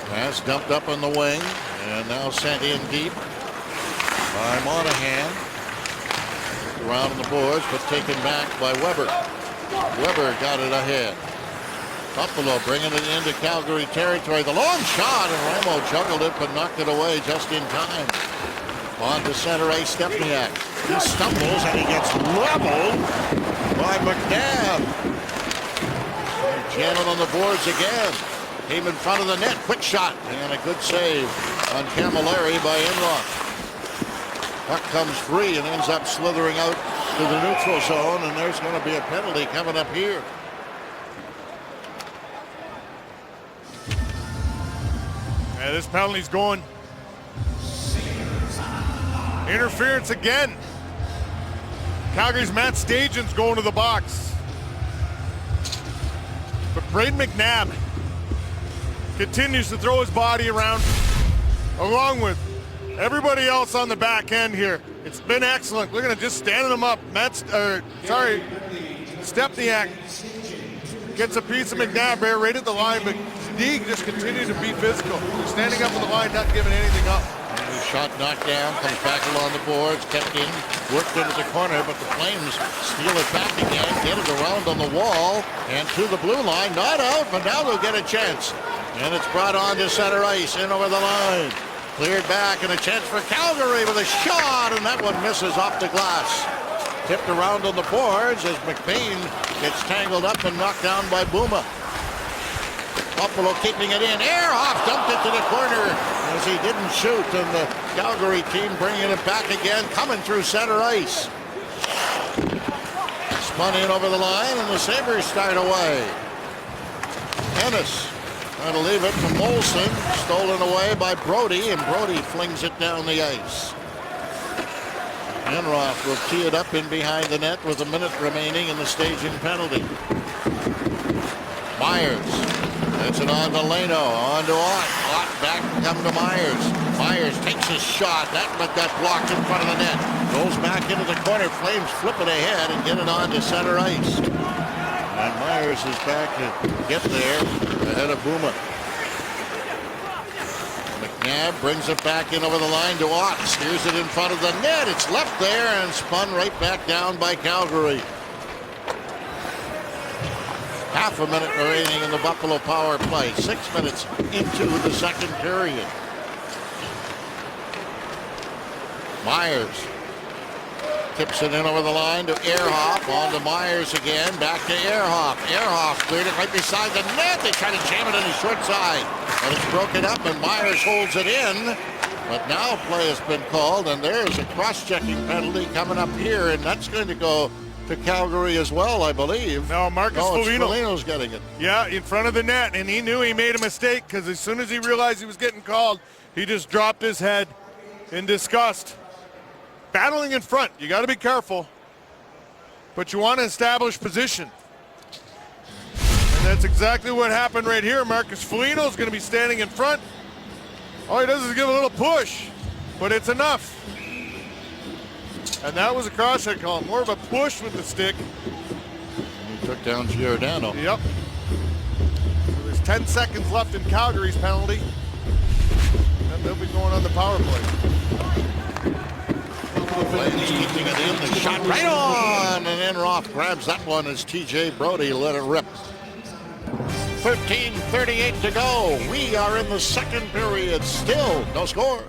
Pass dumped up on the wing and now sent in deep by Monahan. Around the boards, but taken back by Weber. Weber got it ahead. Buffalo bringing it into Calgary territory. The long shot, and Ramo juggled it, but knocked it away just in time. On to center ice, Stepniak. He stumbles, and he gets leveled by McNabb. Janet on the boards again. Came in front of the net. Quick shot, and a good save on Camilleri by Enroth. Puck comes free and ends up slithering out to the neutral zone, and there's going to be a penalty coming up here. Yeah, this penalty's going. Interference again. Calgary's Matt Stajan's going to the box. But Braden McNabb continues to throw his body around along with everybody else on the back end here. It's been excellent. Look at him just standing them up. Stepniak gets a piece of McNabb here right at the line, but Deeg just continues to be physical. Standing up on the line, not giving anything up. And the shot knocked down, comes back along the boards, kept in, worked into the corner, but the Flames steal it back again, get it around on the wall, and to the blue line. Not out, but now they'll get a chance. And it's brought on to center ice, in over the line. Cleared back, and a chance for Calgary with a shot, and that one misses off the glass. Tipped around on the boards as McBain gets tangled up and knocked down by Buma. Buffalo keeping it in. Ehrhoff dumped it to the corner as he didn't shoot, and the Calgary team bringing it back again, coming through center ice. Spun in over the line, and the Sabres start away. Ennis trying to leave it to Molson. Stolen away by Brody, and Brody flings it down the ice. Enroth will tee it up in behind the net with a minute remaining in the staging penalty. Myers That's it on to Leno, on to Ott. Ott back and come to Myers. Myers takes a shot. That got blocked in front of the net. Goes back into the corner. Flames flip it ahead and get it on to center ice. And Myers is back to get there ahead of Buma. McNabb brings it back in over the line to Ott. Steers it in front of the net. It's left there and spun right back down by Calgary. Half a minute remaining in the Buffalo power play. 6 minutes into the second period. Myers tips it in over the line to Ehrhoff. On to Myers again. Back to Ehrhoff. Ehrhoff cleared it right beside the net. They try to jam it on his short side. But it's broken up and Myers holds it in. But now play has been called and there's a cross-checking penalty coming up here. And that's going to go to Calgary as well, I believe. No, Marcus Foligno. Foligno's getting it. Yeah, in front of the net, and he knew he made a mistake because as soon as he realized he was getting called, he just dropped his head in disgust. Battling in front, you got to be careful, but you want to establish position. And that's exactly what happened right here. Marcus Foligno is going to be standing in front. All he does is give a little push, but it's enough. And that was a cross-check call, more of a push with the stick. And he took down Giordano. Yep. So there's 10 seconds left in Calgary's penalty. And they'll be going on the power play. Flames keeping it in. The shot right on. And then Roth grabs that one as TJ Brodie let it rip. 13:38 to go. We are in the second period. Still no score.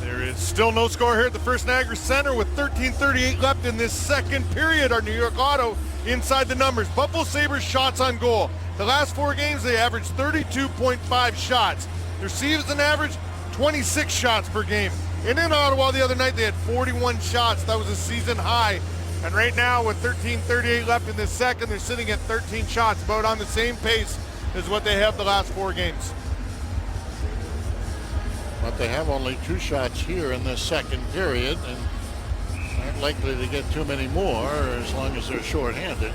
There is still no score here at the First Niagara Center with 13:38 left in this second period. Our New York Auto inside the numbers. Buffalo Sabres shots on goal. The last 4 games, they averaged 32.5 shots. Their season average, 26 shots per game. And in Ottawa the other night, they had 41 shots. That was a season high. And right now, with 13:38 left in this second, they're sitting at 13 shots, about on the same pace as what they have the last 4 games. But they have only 2 shots here in this second period and aren't likely to get too many more as long as they're shorthanded.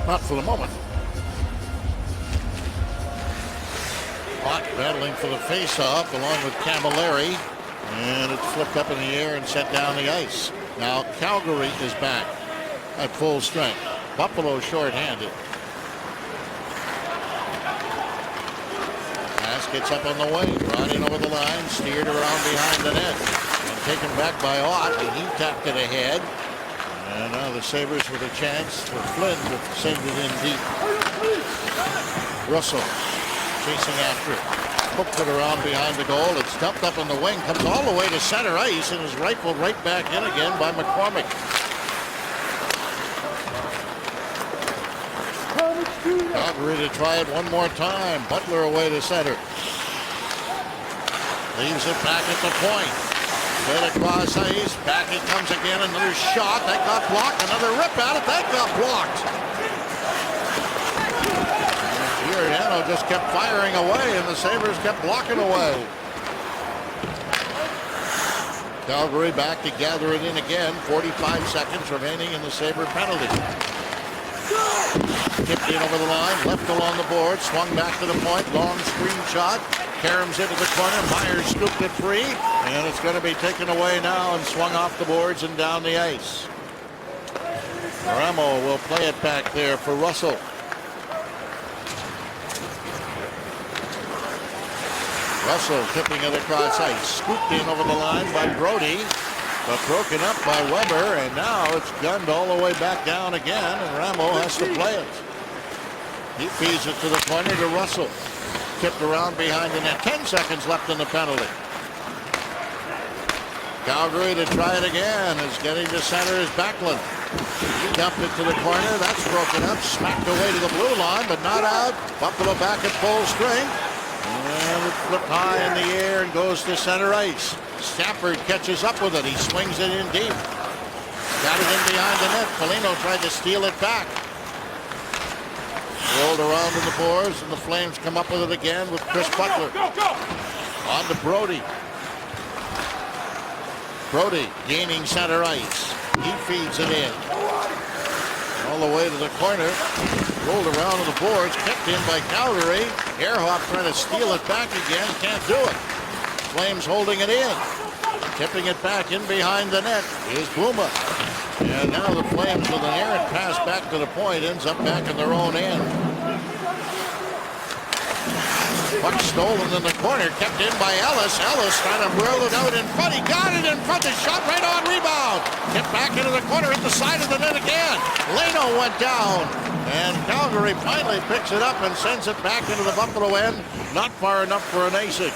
Not for the moment. Ott battling for the face-off along with Camilleri. And it's flipped up in the air and set down the ice. Now Calgary is back at full strength. Buffalo shorthanded. Pass gets up on the wing. Brought in over the line. Steered around behind the net. And taken back by Ott. And he tapped it ahead. And now the Sabres with a chance for Flynn to send it in deep. Russell chasing after it. Hooked it around behind the goal. It's dumped up on the wing. Comes all the way to center ice and is rifled right back in again by McCormick. Calgary to try it one more time. Butler away to center. Leaves it back at the point. Straight across ice. Back it comes again. Another shot. That got blocked. Another rip at it. That got blocked. Giordano just kept firing away, and the Sabres kept blocking away. Calgary back to gather it in again. 45 seconds remaining in the Sabre penalty. Tipped in over the line, left along the board, swung back to the point, long screen shot. Karams into the corner, Myers scooped it free, and it's going to be taken away now and swung off the boards and down the ice. Ramo will play it back there for Russell. Russell tipping it across ice. Scooped in over the line by Brodie, but broken up by Weber, and now it's gunned all the way back down again, and Ramo has to play it. He feeds it to the corner to Russell. Tipped around behind the net. 10 seconds left in the penalty. Calgary to try it again. Is getting to center is Backlund. He dumped it to the corner. That's broken up. Smacked away to the blue line, but not out. Buffalo back at full strength. And it flipped high in the air and goes to center ice. Stafford catches up with it. He swings it in deep. Got it in behind the net. Foligno tried to steal it back. Rolled around in the boards, and the Flames come up with it again with Chris Butler. On to Brodie. Brodie gaining center ice. He feeds it in. all the way to the corner. Rolled around on the boards, kept in by Calgary. Ehrhoff trying to steal it back again, can't do it. Flames holding it in. Tipping it back in behind the net is Buma. And now the Flames with an errant pass back to the point, ends up back in their own end. Puck stolen in the corner, kept in by Ellis. Ellis trying to whirl it out in front. He got it in front. The shot right on, rebound. Tipped back into the corner at the side of the net again. Leno went down. And Calgary finally picks it up and sends it back into the Buffalo end. Not far enough for an icing.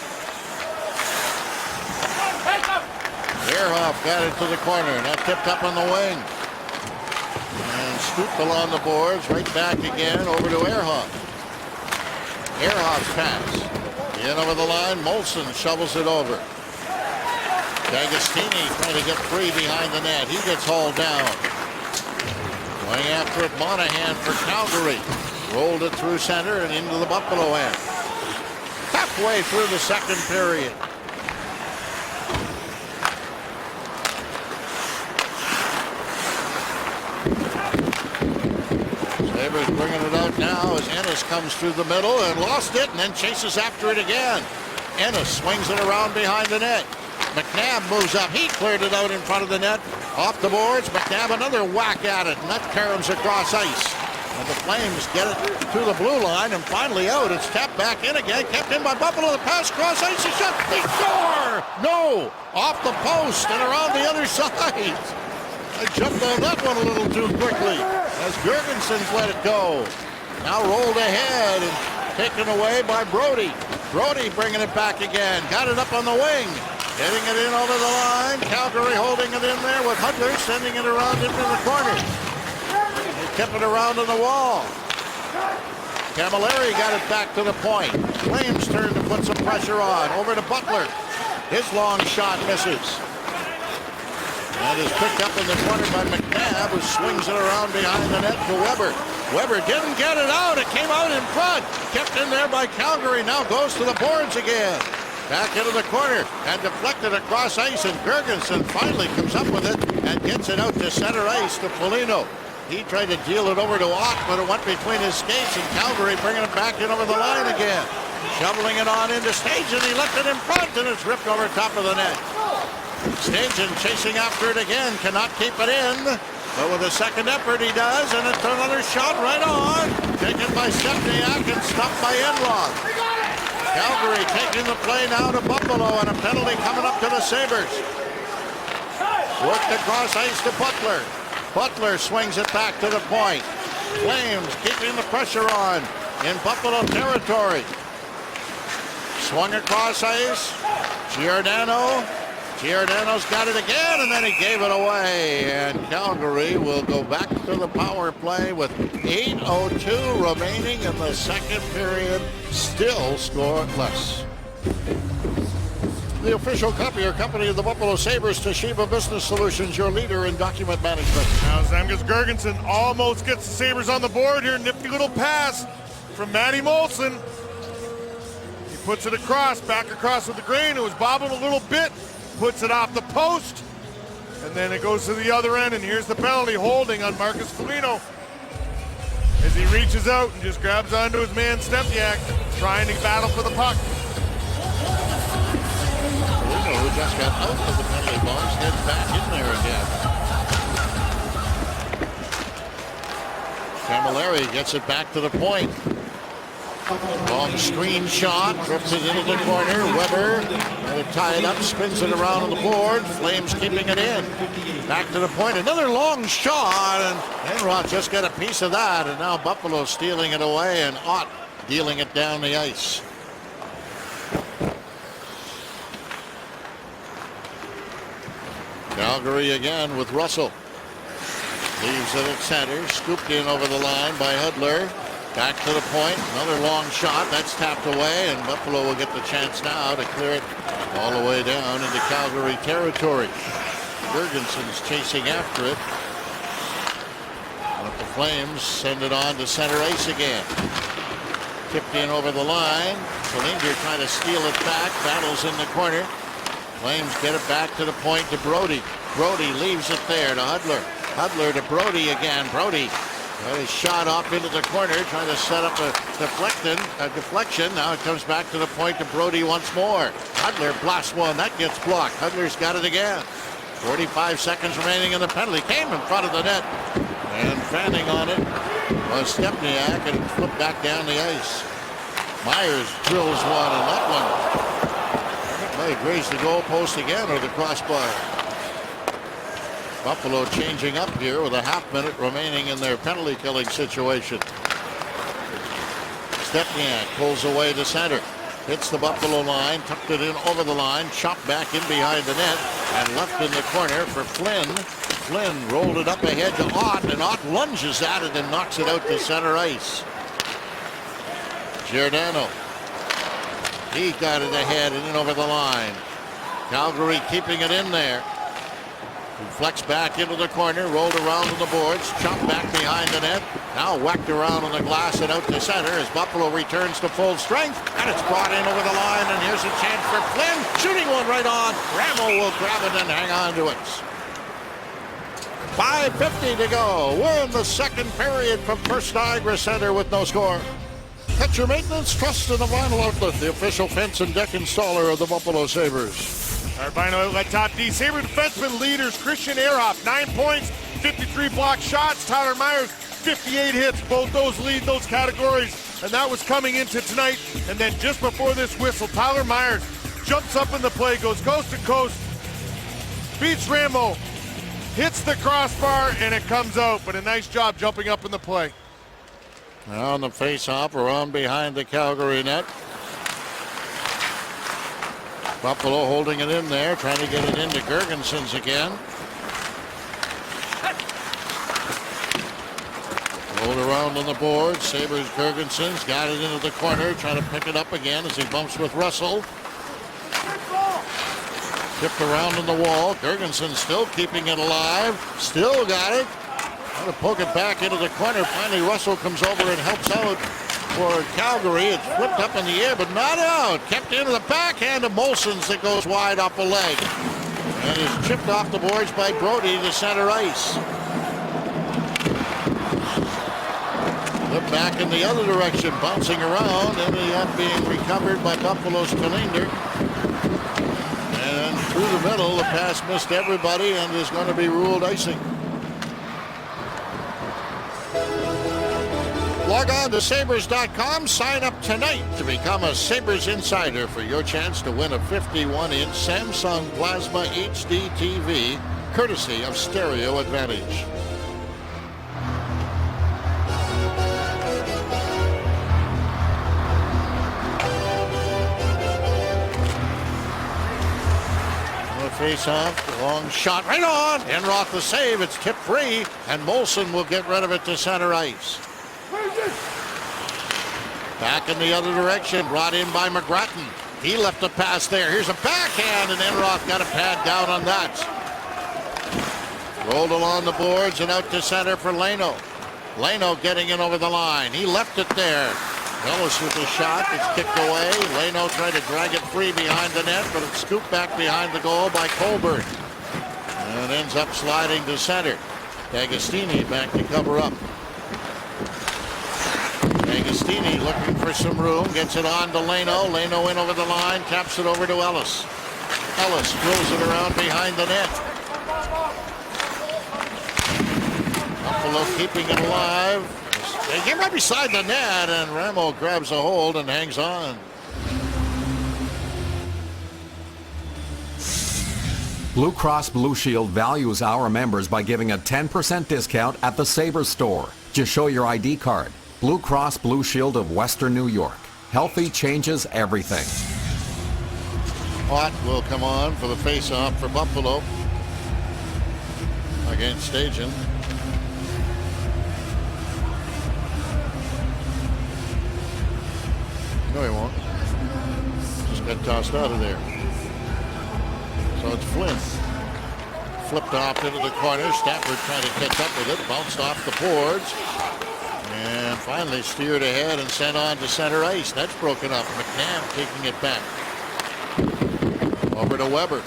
Ehrhoff got it to the corner. That tipped up on the wing. And scooped along the boards. Right back again over to Ehrhoff. Ehrhoff's pass. In over the line. Molson shovels it over. D'Agostini trying to get free behind the net. He gets hauled down. Going after it, Monahan for Calgary. Rolled it through center and into the Buffalo end. Halfway through the second period. Sabres bringing it out now as Ennis comes through the middle and lost it and then chases after it again. Ennis swings it around behind the net. McNabb moves up. He cleared it out in front of the net. Off the boards. McNabb another whack at it. And that caroms across ice. And the Flames get it to the blue line and finally out. It's tapped back in again. Kept in by Buffalo. The pass across ice. He shot. They score! No! Off the post and around the other side. I jumped on that one a little too quickly as Girgensons let it go. Now rolled ahead and taken away by Brody. Brody bringing it back again. Got it up on the wing. Getting it in over the line. Calgary holding it in there with Hudler sending it around into the corner. They kept it around on the wall. Camilleri got it back to the point. Flames turn to put some pressure on. Over to Butler. His long shot misses. And is picked up in the corner by McNabb, who swings it around behind the net to Weber. Weber didn't get it out. It came out in front. Kept in there by Calgary. Now goes to the boards again. Back into the corner and deflected across ice. And Girgensson finally comes up with it and gets it out to center ice to Foligno. He tried to deal it over to Ott, but it went between his skates. And Calgary bringing it back in over the line again. Shoveling it on into Stajan. He left it in front and it's ripped over top of the net. Stajan chasing after it again, cannot keep it in, but with a second effort he does, and it's another shot right on, taken by Stepniak and stopped by Enroth. Calgary taking the play now to Buffalo, and a penalty coming up to the Sabres. Worked across ice to Butler. Butler swings it back to the point. Flames keeping the pressure on in Buffalo territory. Swung across ice. Giordano's got it again, and then he gave it away. And Calgary will go back to the power play with 8:02 remaining in the second period. Still scoreless. The official copier company of the Buffalo Sabres, Toshiba Business Solutions, your leader in document management. Now Zemgus Girgensson almost gets the Sabres on the board here. Nifty little pass from Matty Molson. He puts it across, back across with the grain. It was bobbing a little bit. Puts it off the post, and then it goes to the other end, and here's the penalty holding on Marcus Foligno as he reaches out and just grabs onto his man Stepniak, trying to battle for the puck. Foligno, who just got out of the penalty box, gets back in there again. Camilleri gets it back to the point. Long screen shot, drifts it into the corner. Weber will tie it up, spins it around on the board. Flames keeping it in. Back to the point, another long shot, and Enroth just got a piece of that, and now Buffalo stealing it away, and Ott dealing it down the ice. Calgary again with Russell. Leaves it at center, scooped in over the line by Hudler. Back to the point, another long shot, that's tapped away, and Buffalo will get the chance now to clear it all the way down into Calgary territory. Girgensson's chasing after it. But the Flames send it on to center ice again. Tipped in over the line. Kalinger trying to steal it back, battles in the corner. Flames get it back to the point to Brody. Brody leaves it there to Hudler. Hudler to Brody again. Brody Got his shot off into the corner, trying to set up a deflection. Now it comes back to the point to Brody once more. Hudler blasts one. That gets blocked. Hudler's got it again. 45 seconds remaining in the penalty. Came in front of the net. And fanning on it was Stepniak, and it flipped back down the ice. Myers drills one, and that one may grazed the goalpost again or the crossbar. Buffalo changing up here with a half-minute remaining in their penalty-killing situation. Stepniak pulls away to center. Hits the Buffalo line, tucked it in over the line, chopped back in behind the net, and left in the corner for Flynn. Flynn rolled it up ahead to Ott, and Ott lunges at it and knocks it out to center ice. Giordano. He got it ahead and in over the line. Calgary keeping it in there. He flexed back into the corner, rolled around on the boards, chopped back behind the net. Now whacked around on the glass and out to center as Buffalo returns to full strength. And it's brought in over the line, and here's a chance for Flynn. Shooting one right on. Ramo will grab it and hang on to it. 5:50 to go. We're in the second period from First Niagara Center with no score. At your maintenance, trust in the Vinyl Outlet, the official fence and deck installer of the Buffalo Sabres. Our Vinyl Outlet top D. Sabre defenseman leaders Christian Ehrhoff, 9 points, 53 block shots. Tyler Myers, 58 hits. Both those lead those categories. And that was coming into tonight. And then just before this whistle, Tyler Myers jumps up in the play, goes coast to coast, beats Ramo, hits the crossbar, and it comes out. But a nice job jumping up in the play. Now on the face-off, around behind the Calgary net. Buffalo holding it in there, trying to get it into Gergensons again. Rolled around on the board. Sabres Gergensons got it into the corner, trying to pick it up again as he bumps with Russell. Tipped around on the wall. Gergensen still keeping it alive. Still got it. Trying to poke it back into the corner. Finally, Russell comes over and helps out for Calgary. It's flipped up in the air, but not out. Kept into the backhand of Molson's that goes wide off a leg. And is chipped off the boards by Brody to center ice. Flip back in the other direction, bouncing around, ending up being recovered by Buffalo's Kalinder. And through the middle, the pass missed everybody and is going to be ruled icing. Log on to Sabres.com. Sign up tonight to become a Sabres Insider for your chance to win a 51-inch Samsung Plasma HD TV, courtesy of Stereo Advantage. Face-off, long shot right on. Enroth the save. It's tipped free, and Molson will get rid of it to center ice. Back in the other direction, brought in by McGrattan. He left a pass there. Here's a backhand, and Enroth got a pad down on that. Rolled along the boards and out to center for Leno. Leno getting in over the line. He left it there. Ellis with a shot. It's kicked away. Leno tried to drag it free behind the net, but it's scooped back behind the goal by Colbert. And ends up sliding to center. D'Agostini back to cover up. D'Agostini looking for some room. Gets it on to Leno. Leno in over the line. Taps it over to Ellis. Ellis throws it around behind the net. Buffalo keeping it alive. They get right beside the net, and Ramo grabs a hold and hangs on. Blue Cross Blue Shield values our members by giving a 10% discount at the Sabres store. Just show your ID card. Blue Cross Blue Shield of Western New York. Healthy changes everything. Ott will come on for the face-off for Buffalo against Stajan. No, he won't. Just got tossed out of there. So it's Flynn. Flipped off into the corner. Stafford trying to catch up with it. Bounced off the boards. And finally steered ahead and sent on to center ice. That's broken up. McNabb taking it back. Over to Weber.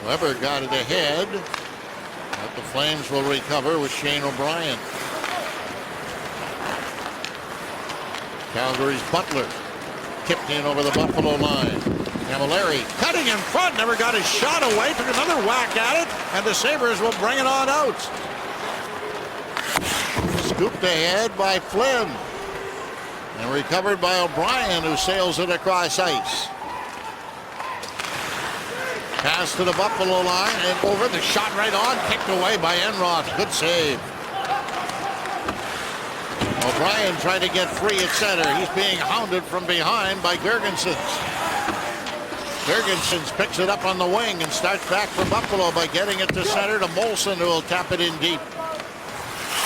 Weber got it ahead. But the Flames will recover with Shane O'Brien. Calgary's Butler. Tipped in over the Buffalo line. Camilleri cutting in front, never got his shot away, took another whack at it, and the Sabres will bring it on out. Scooped ahead by Flynn. And recovered by O'Brien, who sails it across ice. Pass to the Buffalo line and over, the shot right on, kicked away by Enroth. Good save. O'Brien tried to get free at center. He's being hounded from behind by Girgensons. Girgensons picks it up on the wing and starts back for Buffalo by getting it to center to Molson, who will tap it in deep.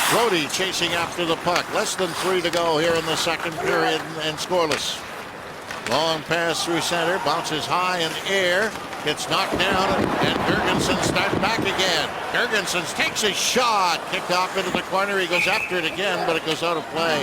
Brody chasing after the puck. Less than 3 to go here in the second period and scoreless. Long pass through center, bounces high in the air, gets knocked down, and Girgensons starts back again. Girgensons takes a shot, kicked off into the corner. He goes after it again, but it goes out of play.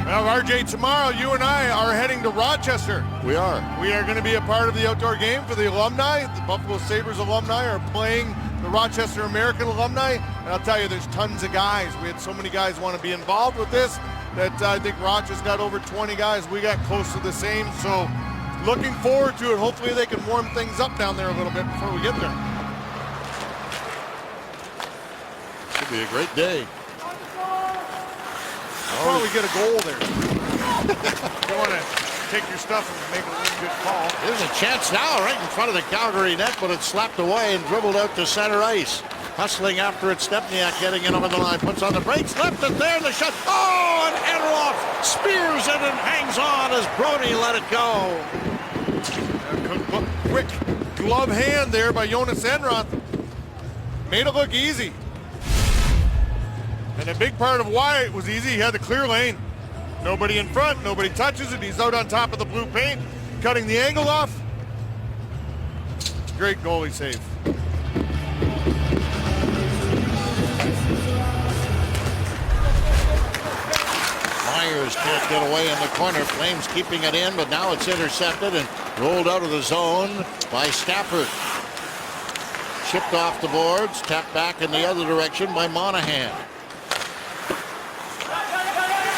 Well, RJ, tomorrow you and I are heading to Rochester. We are. We are going to be a part of the outdoor game for the alumni. The Buffalo Sabres alumni are playing the Rochester American alumni. And I'll tell you, there's tons of guys. We had so many guys want to be involved with this that I think Rochester's got over 20 guys. We got close to the same. So looking forward to it. Hopefully they can warm things up down there a little bit before we get there. Should be a great day. Probably get a goal there. You want to take your stuff and make a really good call. There's a chance now right in front of the Calgary net, but it's slapped away and dribbled out to center ice. Hustling after it, Stepniak getting it over the line, puts on the brakes, left it there, and the shot. Oh, and Enroth spears it and hangs on as Brody let it go. Quick glove hand there by Jonas Enroth. Made it look easy. And a big part of why it was easy, he had the clear lane. Nobody in front, nobody touches it. He's out on top of the blue paint, cutting the angle off. Great goalie save. Myers can't get away in the corner. Flames keeping it in, but now it's intercepted and rolled out of the zone by Stafford. Chipped off the boards, tapped back in the other direction by Monahan.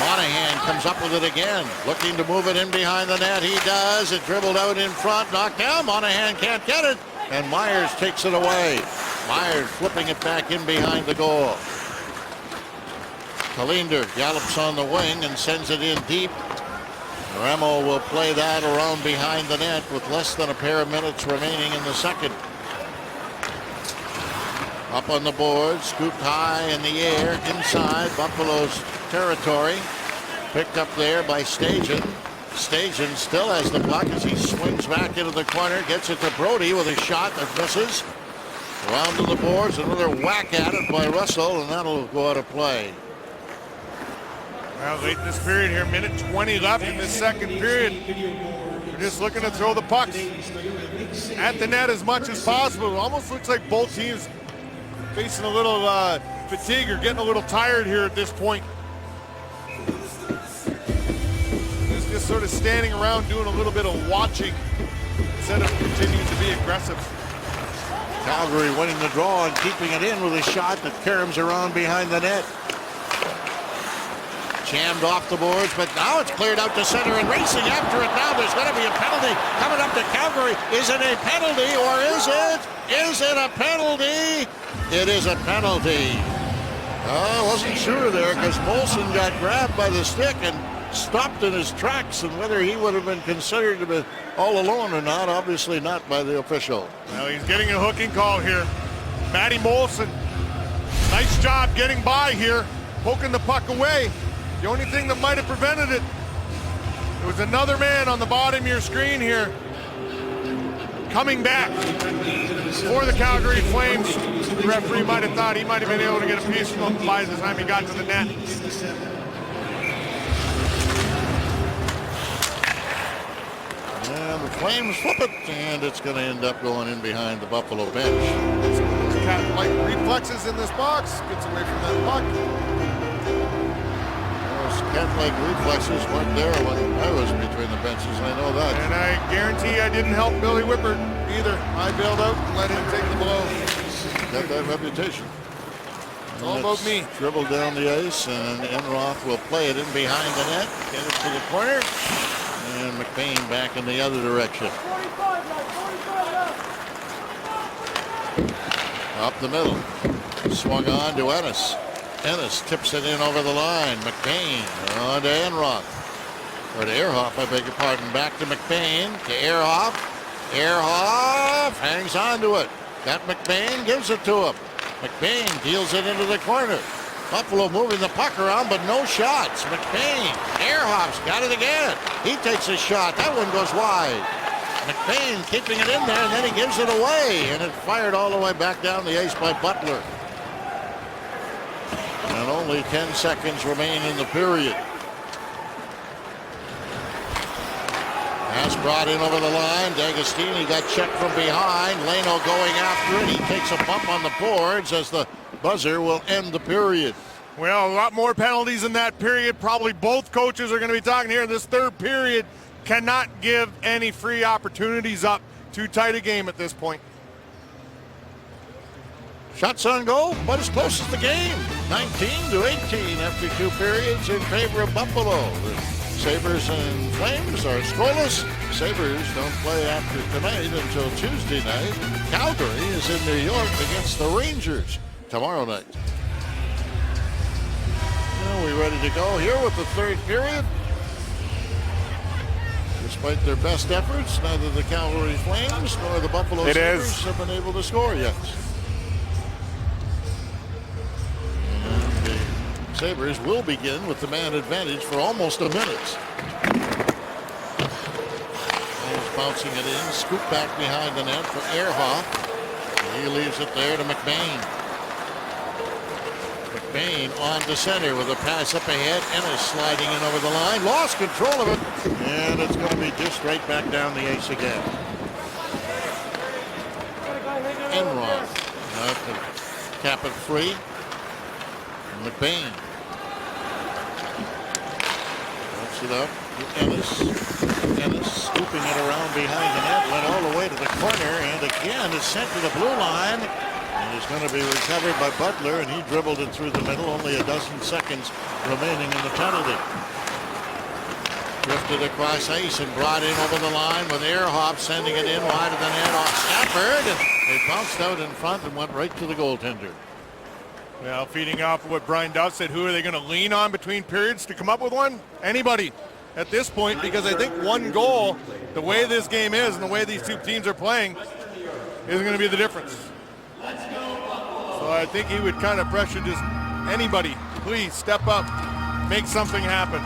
Monahan comes up with it again, looking to move it in behind the net. He does. It dribbled out in front, knocked down. Monahan can't get it, and Myers takes it away. Myers flipping it back in behind the goal. Kalinder gallops on the wing and sends it in deep. Remo will play that around behind the net with less than a pair of minutes remaining in the second. Up on the board, scooped high in the air, inside Buffalo's territory. Picked up there by Stajan. Stajan still has the puck as he swings back into the corner, gets it to Brody with a shot that misses. Around to the boards, another whack at it by Russell, and that'll go out of play. Well, late in this period here, minute 20 left in this second period. We're just looking to throw the pucks at the net as much as possible. It almost looks like both teams facing a little fatigue or getting a little tired here at this point. Just sort of standing around doing a little bit of watching instead of continuing to be aggressive. Calgary winning the draw and keeping it in with a shot that caroms around behind the net. Jammed off the boards, but now it's cleared out to center and racing after it now. There's going to be a penalty coming up to Calgary. Is it a penalty or is it? Is it a penalty? It is a penalty. I wasn't sure there because Molson got grabbed by the stick and stopped in his tracks, and whether he would have been considered to be all alone or not, obviously not by the official. Well, he's getting a hooking call here. Matty Molson, nice job getting by here, poking the puck away. The only thing that might have prevented it, there was another man on the bottom of your screen here coming back for the Calgary Flames. The referee might have thought he might have been able to get a piece from him by the time he got to the net. And the Flames flip it, and it's going to end up going in behind the Buffalo bench. Cat-like reflexes in this box, gets away from that puck. Those cat-like reflexes weren't there when I was between the benches, I know that. And I guarantee I didn't help Billy Whippert either. I bailed out and let him take the blow. Got that reputation. all about me. Dribbled down the ice, and Enroth will play it in behind the net, get it to the corner, and McBain back in the other direction. Up the middle, swung on to Ennis. Ennis tips it in over the line. McBain on to Enroth. Or to Ehrhoff, I beg your pardon. Back to McBain, to Ehrhoff. Ehrhoff hangs on to it. Got McBain, gives it to him. McBain deals it into the corner. Buffalo moving the puck around, but no shots. McBain, Ehrhoff's got it again. He takes a shot. That one goes wide. McBain keeping it in there, and then he gives it away. And it fired all the way back down the ice by Butler. And only 10 seconds remain in the period. Pass brought in over the line. D'Agostini got checked from behind. Leno going after it. He takes a bump on the boards as the buzzer will end the period. Well, a lot more penalties in that period. Probably both coaches are going to be talking here. This third period cannot give any free opportunities up. Too tight a game at this point. Shots on goal, but as close as the game. 19-18 after 2 periods in favor of Buffalo. The Sabres and Flames are scoreless. Sabres don't play after tonight until Tuesday night. Calgary is in New York against the Rangers tomorrow night. Well, we ready to go here with the third period. Despite their best efforts, neither the Calgary Flames nor the Buffalo Sabres have been able to score yet. Sabres will begin with the man advantage for almost a minute. He's bouncing it in, scoop back behind the net for Ehrhoff. He leaves it there to McBain. McBain on to center with a pass up ahead. Ennis sliding in over the line. Lost control of it. And it's going to be dished right back down the ice again. Enroth to cap it free. McBain. Puts it up to Ennis. Ennis scooping it around behind the net. Went all the way to the corner. And again is sent to the blue line. And is going to be recovered by Butler. And he dribbled it through the middle. Only a dozen seconds remaining in the penalty. Drifted across ice and brought in over the line with Ehrhoff sending it in wide of the net off Stafford. And it bounced out in front and went right to the goaltender. Well, feeding off of what Brian Duff said, who are they going to lean on between periods to come up with one? Anybody at this point, because I think one goal, the way this game is and the way these two teams are playing, is going to be the difference. So I think he would kind of pressure just anybody, please step up, make something happen.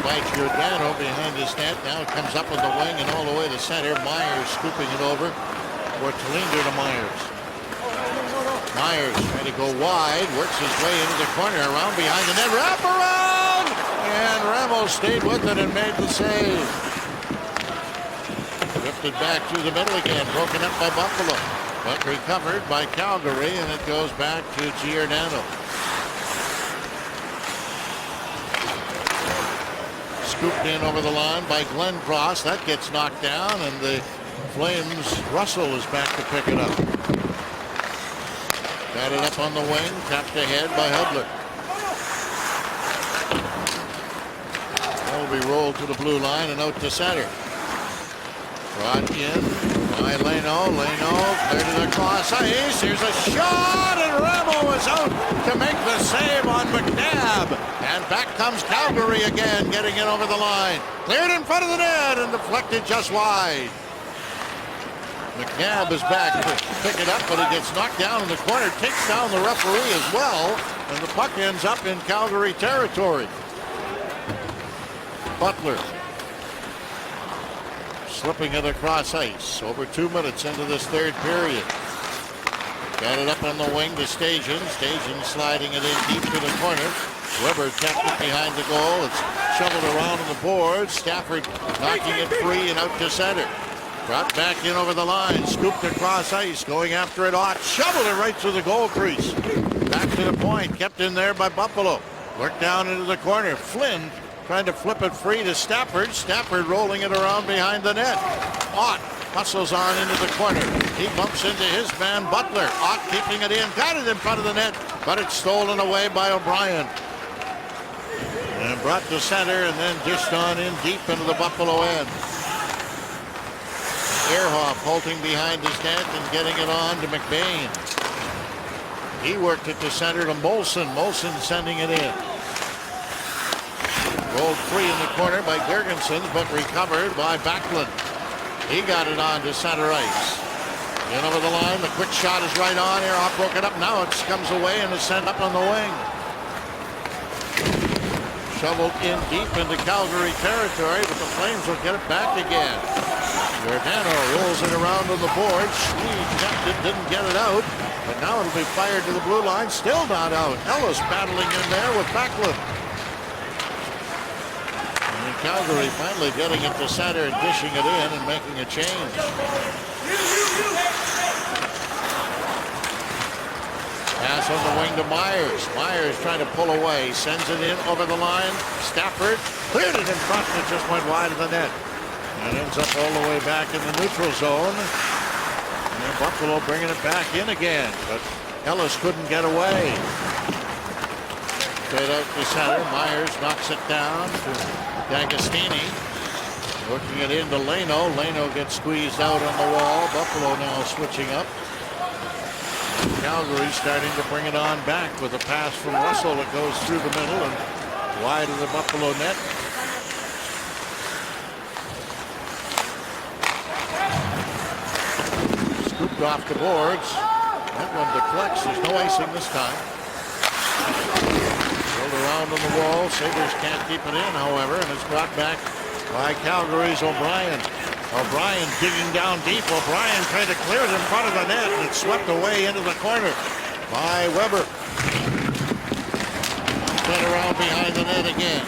By Giordano behind his net. Now it comes up in the wing and all the way to center. Myers scooping it over. Or Talinder to Myers. Myers trying to go wide. Works his way into the corner. Around behind the net. Wrap around! And Ramos stayed with it and made the save. Drifted back through the middle again. Broken up by Buffalo. But recovered by Calgary, and it goes back to Giordano. Scooped in over the line by Glenn Cross. That gets knocked down, and the Flames' Russell is back to pick it up. Got it up on the wing, tapped ahead by Hudler. That will be rolled to the blue line and out to center. Brought in by Leno. Leno cleared it across ice. Here's a shot, and Ramo is out to make the save on McNabb. And back comes Calgary again, getting it over the line. Cleared in front of the net and deflected just wide. McNabb is back to pick it up, but he gets knocked down in the corner, takes down the referee as well, and the puck ends up in Calgary territory. Butler slipping it across ice. Over 2 minutes into this third period. Got it up on the wing to Stajan. Stajan sliding it in deep to the corner. Weber kept it behind the goal. It's shoveled around on the board. Stafford knocking it free and out to center. Brought back in over the line. Scooped across ice. Going after it. Ott shoveled it right through the goal crease. Back to the point. Kept in there by Buffalo. Worked down into the corner. Flynn trying to flip it free to Stafford. Stafford rolling it around behind the net. Ott hustles on into the corner. He bumps into his man Butler. Ott keeping it in, got it in front of the net, but it's stolen away by O'Brien. And brought to center and then dished on in deep into the Buffalo end. Ehrhoff holding behind his net and getting it on to McBain. He worked it to center to Molson. Molson sending it in. Rolled free in the corner by Gergensen, but recovered by Backlund. He got it on to center ice. In over the line, the quick shot is right on. Ehrhoff broke it up. Now it comes away and is sent up on the wing. Shoveled in deep into Calgary territory, but the Flames will get it back again. Giordano rolls it around on the board. Schmid kept it, didn't get it out. But now it'll be fired to the blue line. Still not out. Ellis battling in there with Backlund. And Calgary finally getting it to center and dishing it in and making a change. Pass on the wing to Myers. Myers trying to pull away. Sends it in over the line. Stafford cleared it in front and it just went wide of the net. And ends up all the way back in the neutral zone. And Buffalo bringing it back in again. But Ellis couldn't get away. Straight out to center. Myers knocks it down to D'Agostini. Working it into Leno. Leno gets squeezed out on the wall. Buffalo now switching up. Calgary starting to bring it on back with a pass from Russell that goes through the middle and wide of the Buffalo net. Scooped off the boards. That one deflects. There's no icing this time. Rolled around on the wall. Sabres can't keep it in, however, and it's brought back by Calgary's O'Brien. O'Brien digging down deep. O'Brien trying to clear it in front of the net, and it's swept away into the corner by Weber. Turn around behind the net again.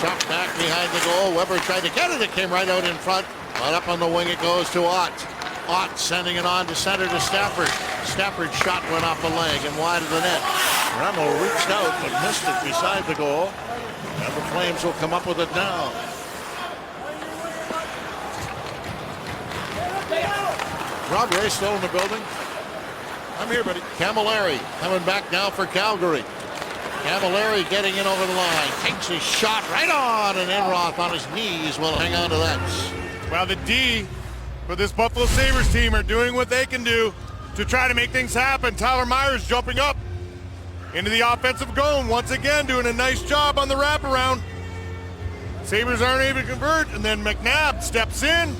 Chopped back behind the goal. Weber tried to get it. It came right out in front. But up on the wing it goes to Ott. Ott sending it on to center to Stafford. Stafford's shot went off the leg and wide of the net. Remmel reached out but missed it beside the goal. And the Flames will come up with it now. Rob Ray still in the building? I'm here, buddy. Camilleri coming back now for Calgary. Camilleri getting in over the line. Takes his shot right on, and Enroth on his knees will hang on to that. Well, the D for this Buffalo Sabres team are doing what they can do to try to make things happen. Tyler Myers jumping up into the offensive zone once again, doing a nice job on the wraparound. Sabres aren't able to convert, and then McNabb steps in,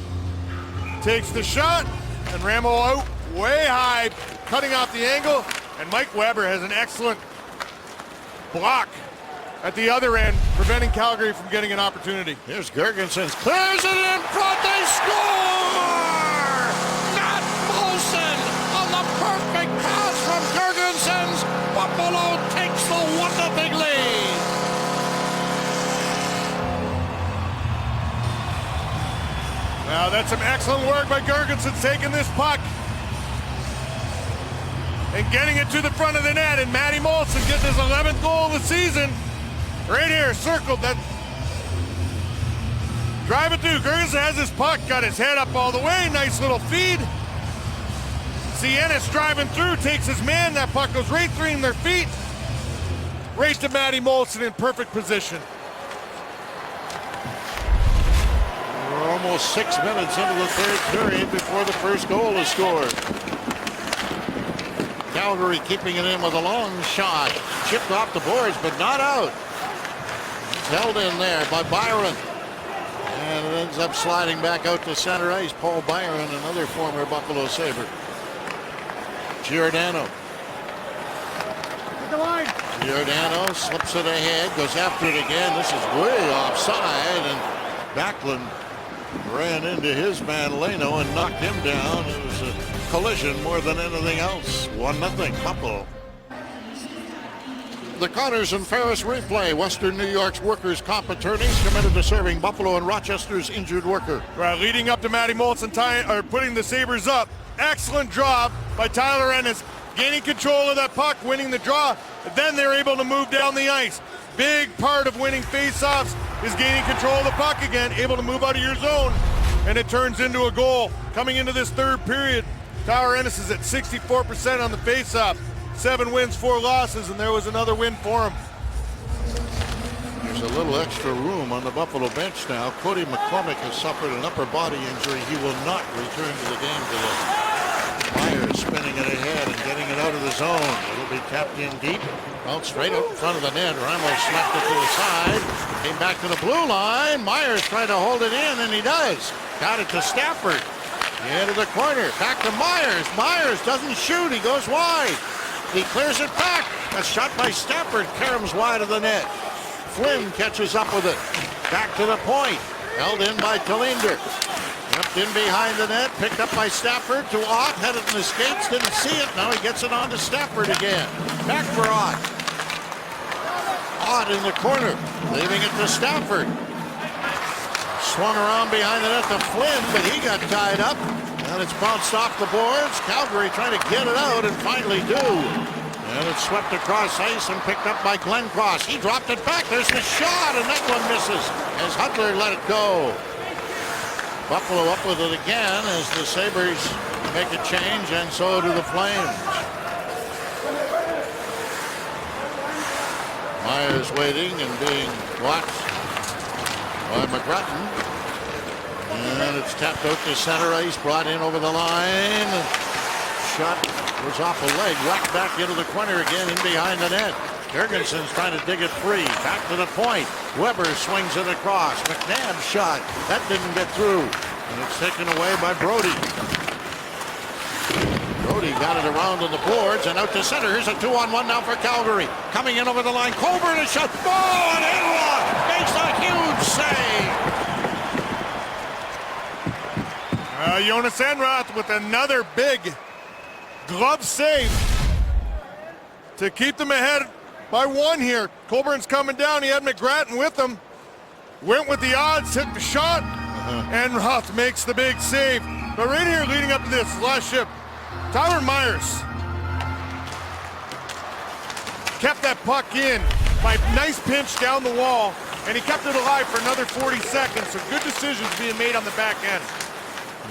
takes the shot, and Ramo out way high, cutting off the angle, and Mike Weber has an excellent block at the other end, preventing Calgary from getting an opportunity. Here's Gergensen, clears it in front, they score! Matt Molson on the perfect pass from Gergensen's. Buffalo takes the 1-0 lead. Now that's some excellent work by Gergensen, taking this puck and getting it to the front of the net, and Matty Molson gets his 11th goal of the season. Right here, circled. That drive it through. Gergensen has his puck, got his head up all the way. Nice little feed. Sienis driving through, takes his man. That puck goes right through their feet. Right to Matty Molson in perfect position. We're almost 6 minutes into the third period before the first goal is scored. Calgary keeping it in with a long shot. Chipped off the boards, but not out. It's held in there by Byron. And it ends up sliding back out to center ice. Paul Byron, another former Buffalo Sabre. Giordano. Giordano slips it ahead, goes after it again. This is way offside, and Backlund ran into his man Leno and knocked him down. It was a collision more than anything else. 1-0 Buffalo. The Connors and Ferris replay. Western New York's workers' comp attorneys committed to serving Buffalo and Rochester's injured worker. Right, leading up to Matty Molson putting the Sabres up. Excellent job by Tyler Ennis, gaining control of that puck, winning the draw. Then they're able to move down the ice. Big part of winning faceoffs is gaining control of the puck again, able to move out of your zone. and it turns into a goal. Coming into this third period, Tyler Ennis is at 64% on the faceoff. 7 wins, 4 losses, and there was another win for him. There's a little extra room on the Buffalo bench now. Cody McCormick has suffered an upper body injury. He will not return to the game today. Myers spinning it ahead and getting it out of the zone. It'll be tapped in deep. Bounced right out in front of the net. Ramos slapped it to the side. Came back to the blue line. Myers tried to hold it in, and he does. Got it to Stafford. Into the corner. Back to Myers. Myers doesn't shoot. He goes wide. He clears it back. A shot by Stafford. Karam's wide of the net. Flynn catches up with it. Back to the point. Held in by Talinder. Kept in behind the net. Picked up by Stafford to Ott. Had it in the skates. Didn't see it. Now he gets it on to Stafford again. Back for Ott. Ott in the corner. Leaving it to Stafford. Swung around behind the net to Flynn, but he got tied up. And it's bounced off the boards. Calgary trying to get it out and finally do. And it's swept across ice and picked up by Glenncross. He dropped it back. There's the shot, and that one misses as Hudler let it go. Buffalo up with it again as the Sabres make a change, and so do the Flames. Myers waiting and being watched by McGrattan. And it's tapped out to center ice, brought in over the line. Shot was off a leg, whacked back into the corner again, in behind the net. Jurgensen's trying to dig it free. Back to the point. Weber swings it across. McNabb's shot. That didn't get through. And it's taken away by Brody. Brody got it around on the boards and out to center. Here's a 2-on-1 now for Calgary. Coming in over the line. Colburn a shot. Oh, and Enroth makes a huge save. Jonas Enroth with another big glove save to keep them ahead by 1 here. Colburn's coming down. He had McGrattan with him. Went with the odds, hit the shot, and Roth makes the big save. But right here, leading up to this last shift, Tyler Myers kept that puck in by a nice pinch down the wall, and he kept it alive for another 40 seconds. So good decisions being made on the back end.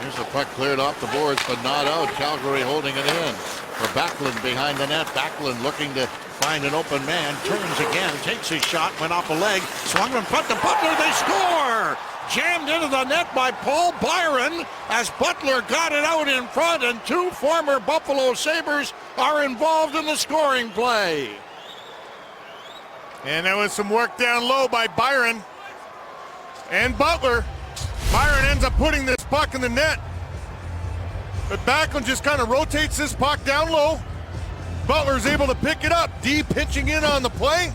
Here's the puck cleared off the boards, but not out. Calgary holding it in. For Backlund behind the net. Backlund looking to find an open man. Turns again, takes his shot, went off a leg. Swung in front to Butler. They score! Jammed into the net by Paul Byron as Butler got it out in front, and 2 former Buffalo Sabres are involved in the scoring play. And there was some work down low by Byron and Butler. Byron ends up putting this puck in the net. But Backlund just kind of rotates this puck down low. Butler's able to pick it up. D pitching in on the play.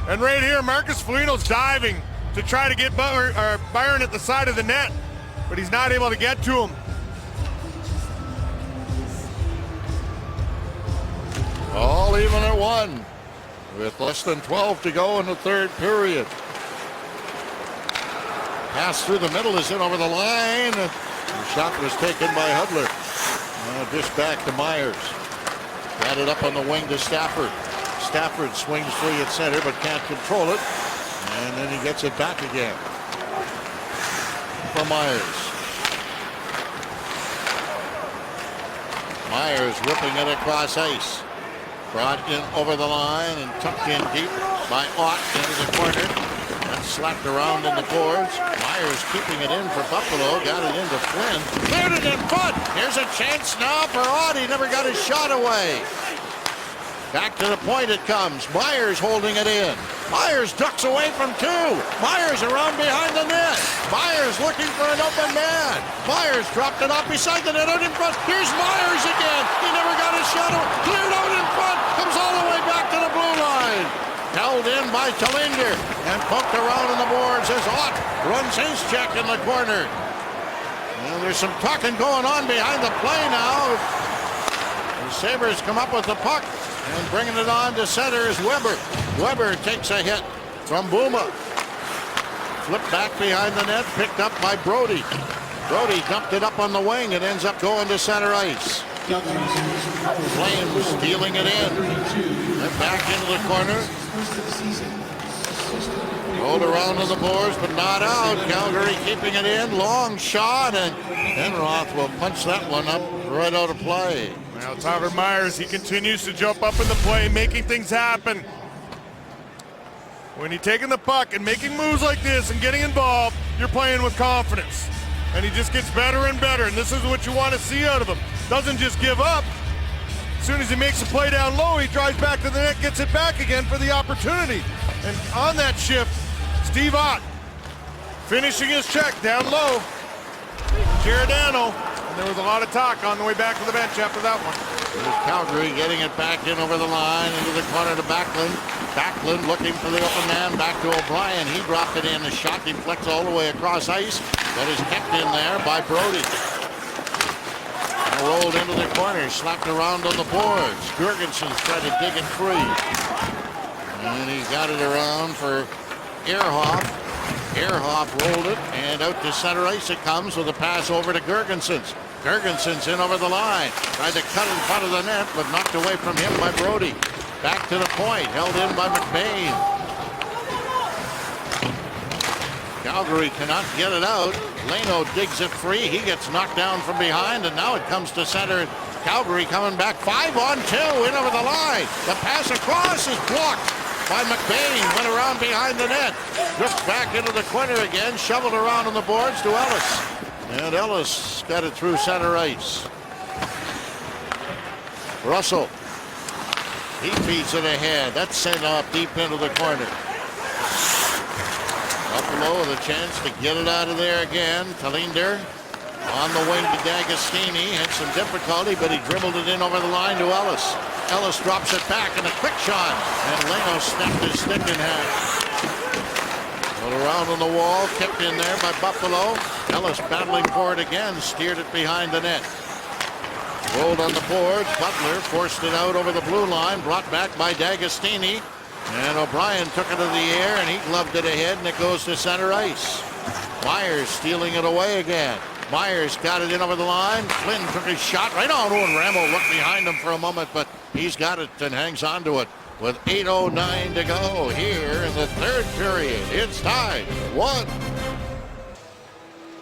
And right here, Marcus Foligno's diving to try to get Byron at the side of the net. But he's not able to get to him. All even at 1 with less than 12 to go in the third period. Pass through the middle is in over the line. The shot was taken by Hudler. Just back to Myers. Got it up on the wing to Stafford. Stafford swings free at center but can't control it. And then he gets it back again for Myers. Myers whipping it across ice. Brought in over the line and tucked in deep by Ott into the corner. And slapped around in the boards. Myers keeping it in for Buffalo. Got it into Flynn. Cleared it in front. Here's a chance now for Ott. He never got his shot away. Back to the point it comes. Myers holding it in. Myers ducks away from 2. Myers around behind the net. Myers looking for an open man. Myers dropped it off beside the net out in front. Here's Myers again. He never got his shot away. Cleared out in front. Comes all the way back to the blue line. Held in by Talinder and poked around on the boards as Ott runs his check in the corner. And there's some talking going on behind the play now. The Sabres come up with the puck and bringing it on to center is Weber. Weber takes a hit from Buma. Flipped back behind the net, picked up by Brody. Brody dumped it up on the wing and ends up going to center ice. Flames stealing it in. And back into the corner. Rolled around on the boards, but not out. Calgary keeping it in. Long shot, and Enroth will punch that one up right out of play. Now Tyler Myers, he continues to jump up in the play, making things happen. When you're taking the puck and making moves like this and getting involved, you're playing with confidence. And he just gets better and better, and this is what you want to see out of him. Doesn't just give up. As soon as he makes a play down low, he drives back to the net, gets it back again for the opportunity. And on that shift, Steve Ott finishing his check down low. Giordano, and there was a lot of talk on the way back to the bench after that one. There's Calgary getting it back in over the line, into the corner to Backlund. Backlund looking for the open man, back to O'Brien. He dropped it in. The shot deflects all the way across ice, but is kept in there by Brody. And rolled into the corner, slapped around on the boards. Jurgensen's trying to dig it free. And he got it around for Ehrhoff. Ehrhoff rolled it, and out to center ice it comes with a pass over to Jurgensen's. Jurgensen's in over the line. Tried to cut in front of the net, but knocked away from him by Brody. Back to the point, held in by McBain. Calgary cannot get it out. Leno digs it free. He gets knocked down from behind, and now it comes to center. Calgary coming back 5-on-2 in over the line. The pass across is blocked by McBain. Went around behind the net. Drifts back into the corner again. Shoveled around on the boards to Ellis. And Ellis got it through center ice. Russell. He feeds it ahead. That's sent off deep into the corner. Buffalo with a chance to get it out of there again. Talinder on the wing to D'Agostini. Had some difficulty, but he dribbled it in over the line to Ellis. Ellis drops it back and a quick shot. And Leno snapped his stick in half. Put around on the wall, kept in there by Buffalo. Ellis battling for it again, steered it behind the net. Rolled on the boards. Butler forced it out over the blue line, brought back by D'Agostini. And O'Brien took it to the air, and he gloved it ahead, and it goes to center ice. Myers stealing it away again. Myers got it in over the line. Flynn took his shot right on. And Ramo looked behind him for a moment, but he's got it and hangs on to it. With 8:09 to go here in the third period. It's tied 1.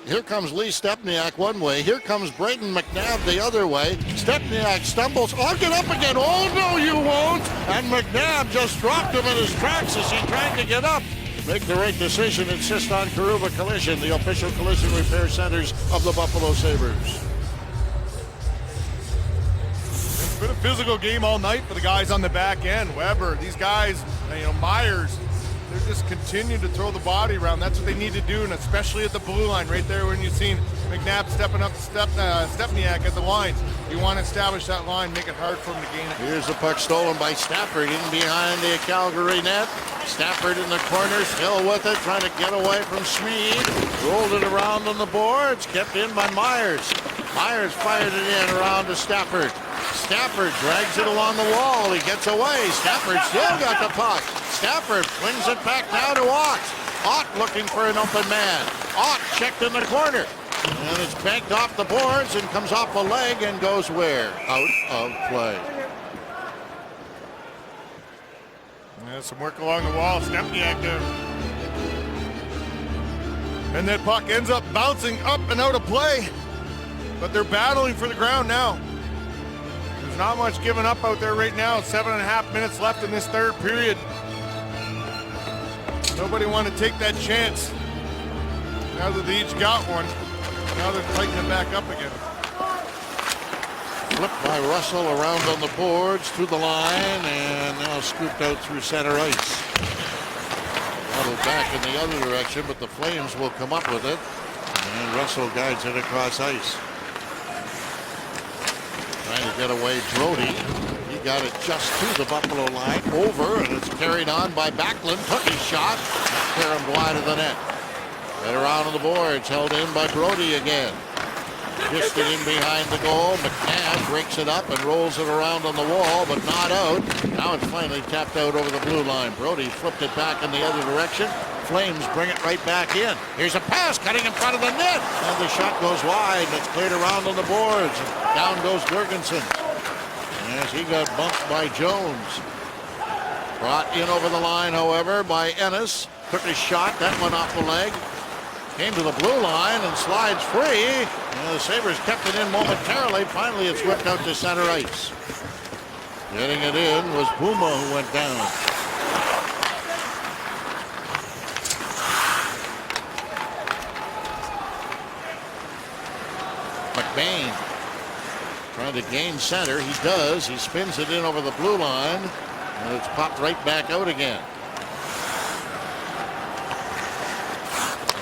Here comes Lee Stepniak one way. Here comes Brayden McNabb the other way. Stepniak stumbles. Oh, get up again. Oh, no, you won't. And McNabb just dropped him in his tracks as he tried to get up. Make the right decision. Insist on Karuba Collision, the official collision repair centers of the Buffalo Sabres. It's been a physical game all night for the guys on the back end. Weber, these guys, Myers, they're just continuing to throw the body around. That's what they need to do, and especially at the blue line right there when you've seen McNabb stepping up Stepniak at the line. You want to establish that line, make it hard for him to gain it. Here's the puck stolen by Stafford in behind the Calgary net. Stafford in the corner, still with it, trying to get away from Schmid. Rolled it around on the boards, kept in by Myers. Myers fired it in around to Stafford. Stafford drags it along the wall. He gets away. Stafford still got the puck. Stafford flings it back now to Ott. Ott looking for an open man. Ott checked in the corner. And it's banked off the boards and comes off a leg and goes where? Out of play. Yeah, some work along the wall. Stepniak there. And that puck ends up bouncing up and out of play. But they're battling for the ground now. There's not much giving up out there right now. 7.5 minutes left in this third period. Nobody want to take that chance. Now that they each got one, now they're tightening it back up again. Flipped by Russell around on the boards through the line and now scooped out through center ice. Waddled back in the other direction, but the Flames will come up with it. And Russell guides it across ice. Trying to get away Brody. He got it just to the Buffalo line, over, and it's carried on by Backlund. Took his shot, carried wide of the net. Right around on the boards, held in by Brody again. Just it in behind the goal. McNabb breaks it up and rolls it around on the wall, but not out. Now it's finally tapped out over the blue line. Brody flipped it back in the other direction. Flames bring it right back in. Here's a pass cutting in front of the net. And the shot goes wide, and it's cleared around on the boards. Down goes Jurgensen as he got bumped by Jones. Brought in over the line, however, by Ennis. Took a shot. That went off the leg. Came to the blue line and slides free. And the Sabres kept it in momentarily. Finally, it's whipped out to center ice. Getting it in was Puma, who went down. McBain trying to gain center. He does. He spins it in over the blue line. And it's popped right back out again.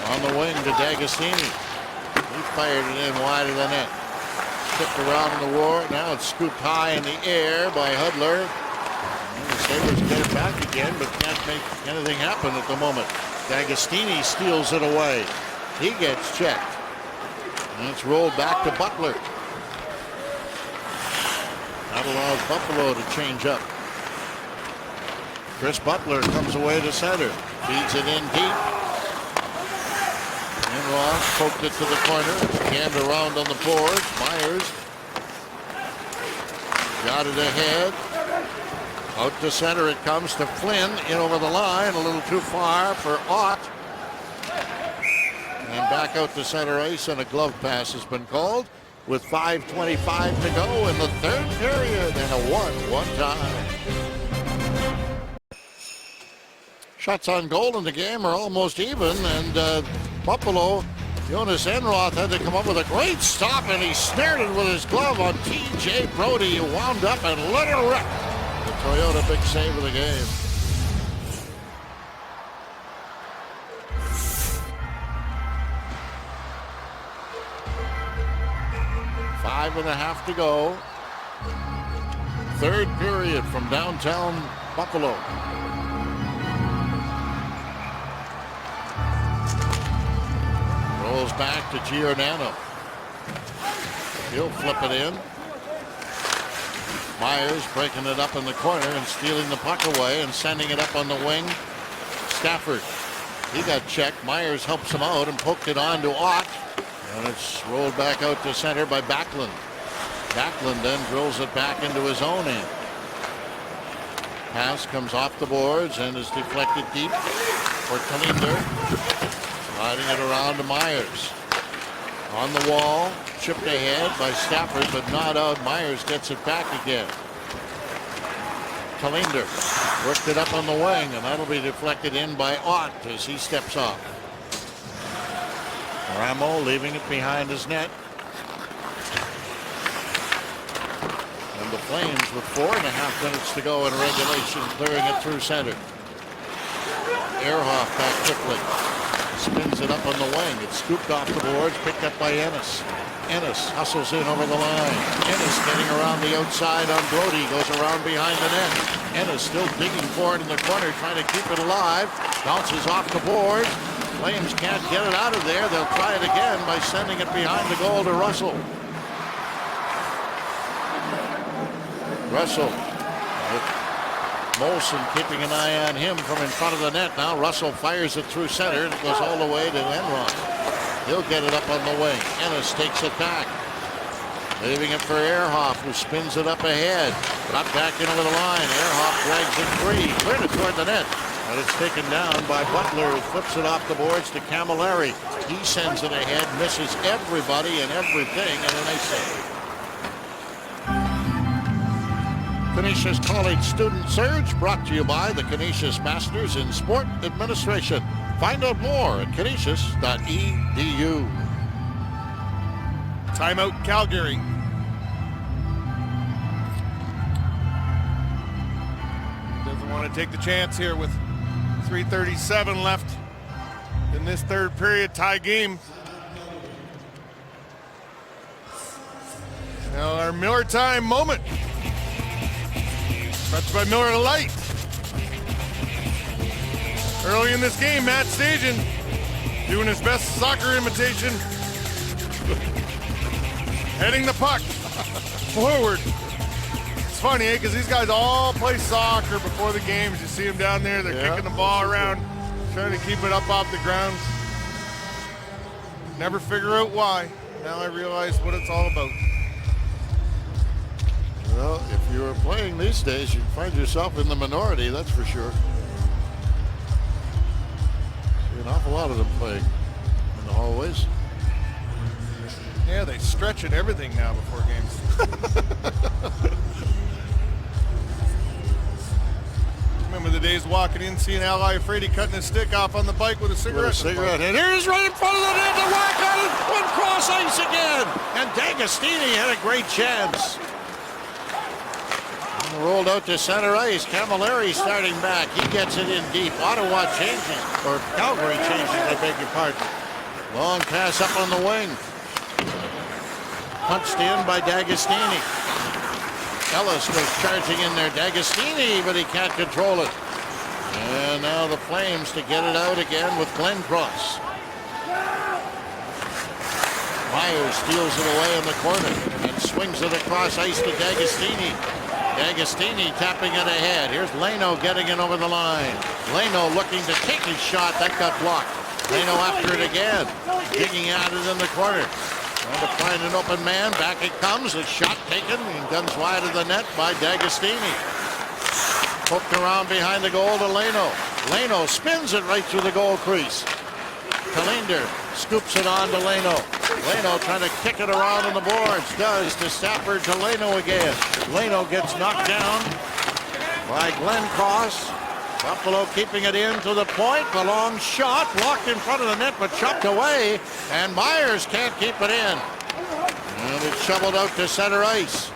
On the wing to D'Agostini. He fired it in wide of the net. Tipped around in the war. Now it's scooped high in the air by Hudler. And the Sabres get it back again, but can't make anything happen at the moment. D'Agostini steals it away. He gets checked. And it's rolled back to Butler. That allows Buffalo to change up. Chris Butler comes away to center. Feeds it in deep. Enroth poked it to the corner. Scanned around on the boards. Myers got it ahead. Out to center it comes to Flynn. In over the line. A little too far for Ott. And back out to center ice, and a glove pass has been called with 5:25 to go in the third period, and a 1-1 tie. Shots on goal in the game are almost even, and Buffalo, Jonas Enroth had to come up with a great stop, and he snared it with his glove on T.J. Brodie, who wound up and let it rip. The Toyota big save of the game. Five and a half to go. Third period from downtown Buffalo. Rolls back to Giordano. He'll flip it in. Myers breaking it up in the corner and stealing the puck away and sending it up on the wing. Stafford. He got checked. Myers helps him out and poked it on to Ott. And it's rolled back out to center by Backlund. Backlund then drills it back into his own end. Pass comes off the boards and is deflected deep for Kalinder. Sliding it around to Myers. On the wall, chipped ahead by Stafford, but not out. Myers gets it back again. Kalinder worked it up on the wing, and that'll be deflected in by Ott as he steps off. Ramo leaving it behind his net. And the Flames with 4.5 minutes to go in regulation, clearing it through center. Ehrhoff back quickly. Spins it up on the wing. It's scooped off the boards, picked up by Ennis. Ennis hustles in over the line. Ennis getting around the outside on Brodie, goes around behind the net. Ennis still digging for it in the corner, trying to keep it alive. Bounces off the boards. Flames can't get it out of there. They'll try it again by sending it behind the goal to Russell. Russell. Molson keeping an eye on him from in front of the net. Now Russell fires it through center and it goes all the way to Enroth. He'll get it up on the wing. Ennis takes it back. Leaving it for Ehrhoff, who spins it up ahead. Brought back into the line. Ehrhoff drags it free. Cleared it toward the net. And it's taken down by Butler, who flips it off the boards to Camilleri. He sends it ahead, misses everybody and everything, and a nice save. Canisius College Student Surge, brought to you by the Canisius Masters in Sport Administration. Find out more at canisius.edu. Timeout Calgary. Doesn't want to take the chance here with 3:37 left in this third period tie game. Now our Miller time moment. Brought to you by Miller Lite. Early in this game, Matt Stajan doing his best soccer imitation. Heading the puck forward. It's funny, because these guys all play soccer before the games. You see them down there, they're kicking the ball around, trying to keep it up off the ground. Never figure out why. Now I realize what it's all about. Well, if you're playing these days, you find yourself in the minority, that's for sure. See an awful lot of them playing in the hallways. Yeah, they stretch and everything now before games. Remember the days walking in, seeing Al Iafrate cutting his stick off on the bike with a cigarette. And here's right in front of the net, the whack on it, one cross ice again. And D'Agostini had a great chance. And rolled out to center ice. Camilleri starting back. He gets it in deep. Ottawa changing, or Calgary changing, I beg your pardon. Long pass up on the wing. Punched in by D'Agostini. Ellis goes charging in there. D'Agostini, but he can't control it. And now the Flames to get it out again with Glenn Cross. Myers steals it away in the corner and swings it across ice to D'Agostini. D'Agostini tapping it ahead. Here's Leno getting it over the line. Leno looking to take his shot. That got blocked. Leno after it again. Digging at it in the corner. Trying to find an open man. Back it comes. A shot taken and guns wide of the net by D'Agostini. Poked around behind the goal to Leno. Leno spins it right through the goal crease. Kalinder scoops it on to Leno. Leno trying to kick it around on the boards. Does to Stafford to Leno again. Leno gets knocked down by Glenn Cross. Buffalo keeping it in to the point. The long shot blocked in front of the net but chopped away. And Myers can't keep it in. And it's shoveled out to center ice.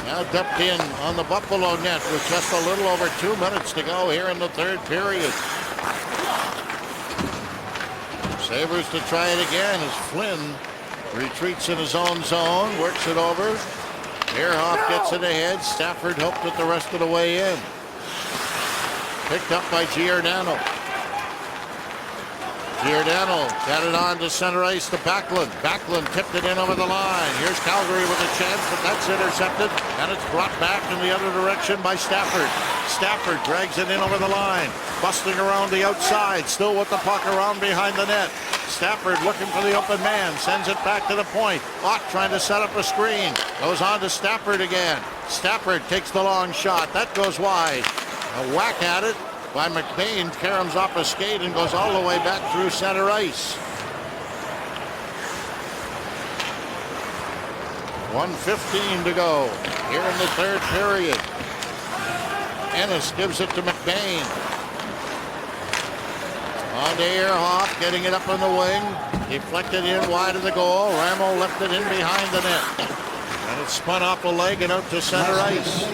Now dumped in on the Buffalo net with just a little over 2 minutes to go here in the third period. Sabres to try it again as Flynn retreats in his own zone, works it over. Ehrhoff gets it ahead. Stafford helped it the rest of the way in. Picked up by Giordano. Giordano got it on to center ice to Backlund. Backlund tipped it in over the line. Here's Calgary with a chance, but that's intercepted, and it's brought back in the other direction by Stafford. Stafford drags it in over the line, busting around the outside, still with the puck around behind the net. Stafford looking for the open man, sends it back to the point. Ott trying to set up a screen, goes on to Stafford again. Stafford takes the long shot, that goes wide. A whack at it by McBain, caroms off a skate and goes all the way back through center ice. 1:15 to go here in the third period. Ennis gives it to McBain. On to Ehrhoff, getting it up on the wing. Deflected in wide of the goal. Ramo left it in behind the net. And it's spun off a leg and out to center ice.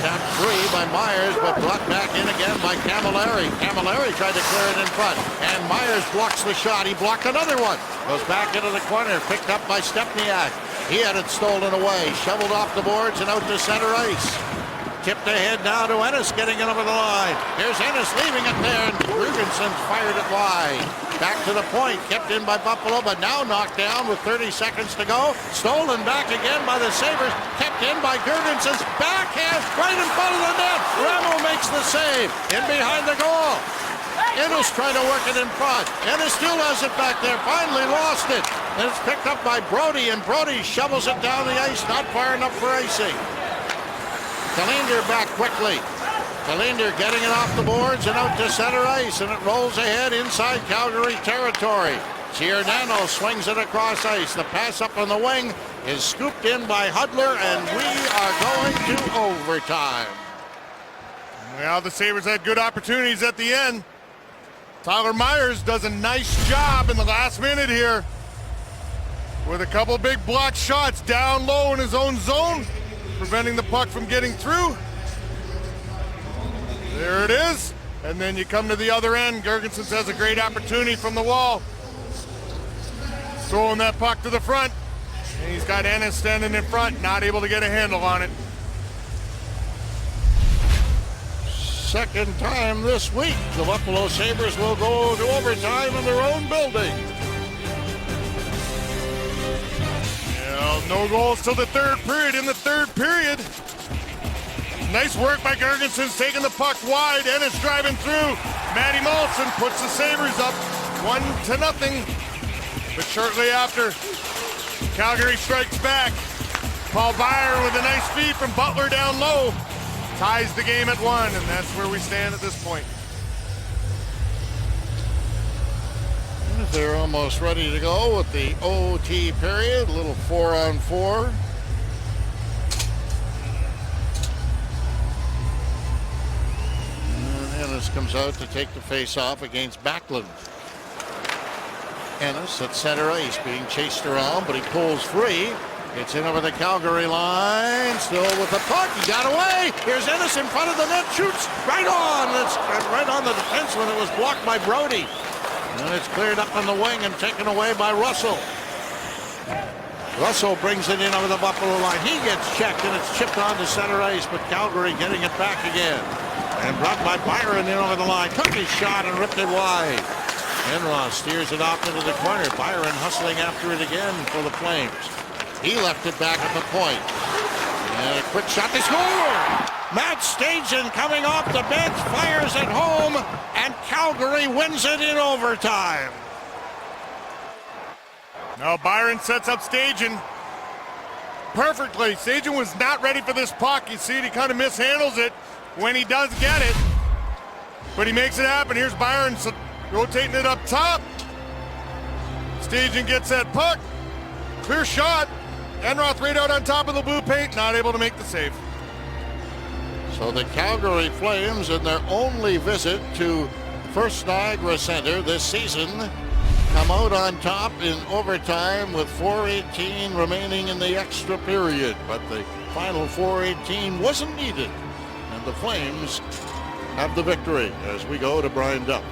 Tapped free by Myers, but brought back in again by Camilleri. Camilleri tried to clear it in front, and Myers blocks the shot. He blocked another one. Goes back into the corner, picked up by Stepniak. He had it stolen away, shoveled off the boards and out to center ice. Tipped ahead now to Ennis, getting it over the line. Here's Ennis leaving it there, and Jurgensen's fired it wide. Back to the point, kept in by Buffalo, but now knocked down with 30 seconds to go. Stolen back again by the Sabres, kept in by Jurgensen's backhand, right in front of the net. Ramo makes the save, in behind the goal. Ennis trying to work it in front. Ennis still has it back there, finally lost it. And it's picked up by Brody, and Brody shovels it down the ice, not far enough for icing. Kalinder back quickly. Kalinder getting it off the boards and out to center ice, and it rolls ahead inside Calgary territory. Giordano swings it across ice. The pass up on the wing is scooped in by Hudler, and we are going to overtime. Well, the Sabres had good opportunities at the end. Tyler Myers does a nice job in the last minute here with a couple big block shots down low in his own zone, preventing the puck from getting through. There it is. And then you come to the other end. Jurgensen has a great opportunity from the wall. Throwing that puck to the front. And he's got Ennis standing in front, not able to get a handle on it. Second time this week, the Buffalo Sabres will go to overtime in their own building. Well, no goals till the third period. In the third period, nice work by Jurgensen, taking the puck wide. Ennis driving through. Matty Moulson puts the Sabres up 1-0. But shortly after, Calgary strikes back. Paul Byron with a nice feed from Butler down low. Ties the game at 1, and that's where we stand at this point. They're almost ready to go with the OT period. A little 4-on-4. And Ennis comes out to take the face-off against Backlund. Ennis at center ice being chased around, but he pulls free. Gets in over the Calgary line. Still with the puck. He got away. Here's Ennis in front of the net. Shoots right on. It's right on the defenseman. It was blocked by Brody. And it's cleared up on the wing and taken away by Russell. Russell brings it in over the Buffalo line. He gets checked and it's chipped onto center ice, but Calgary getting it back again. And brought by Byron in over the line. Took his shot and ripped it wide. Enroth steers it off into the corner. Byron hustling after it again for the Flames. He left it back at the point. And a quick shot. They score! Matt Stajan coming off the bench, fires it home, and Calgary wins it in overtime. Now Byron sets up Stajan perfectly. Stajan was not ready for this puck. You see it, he kind of mishandles it when he does get it. But he makes it happen. Here's Byron rotating it up top. Stajan gets that puck. Clear shot. Enroth right out on top of the blue paint, not able to make the save. So the Calgary Flames, in their only visit to First Niagara Center this season, come out on top in overtime with 4:18 remaining in the extra period. But the final 4:18 wasn't needed, and the Flames have the victory as we go to Brian Duff.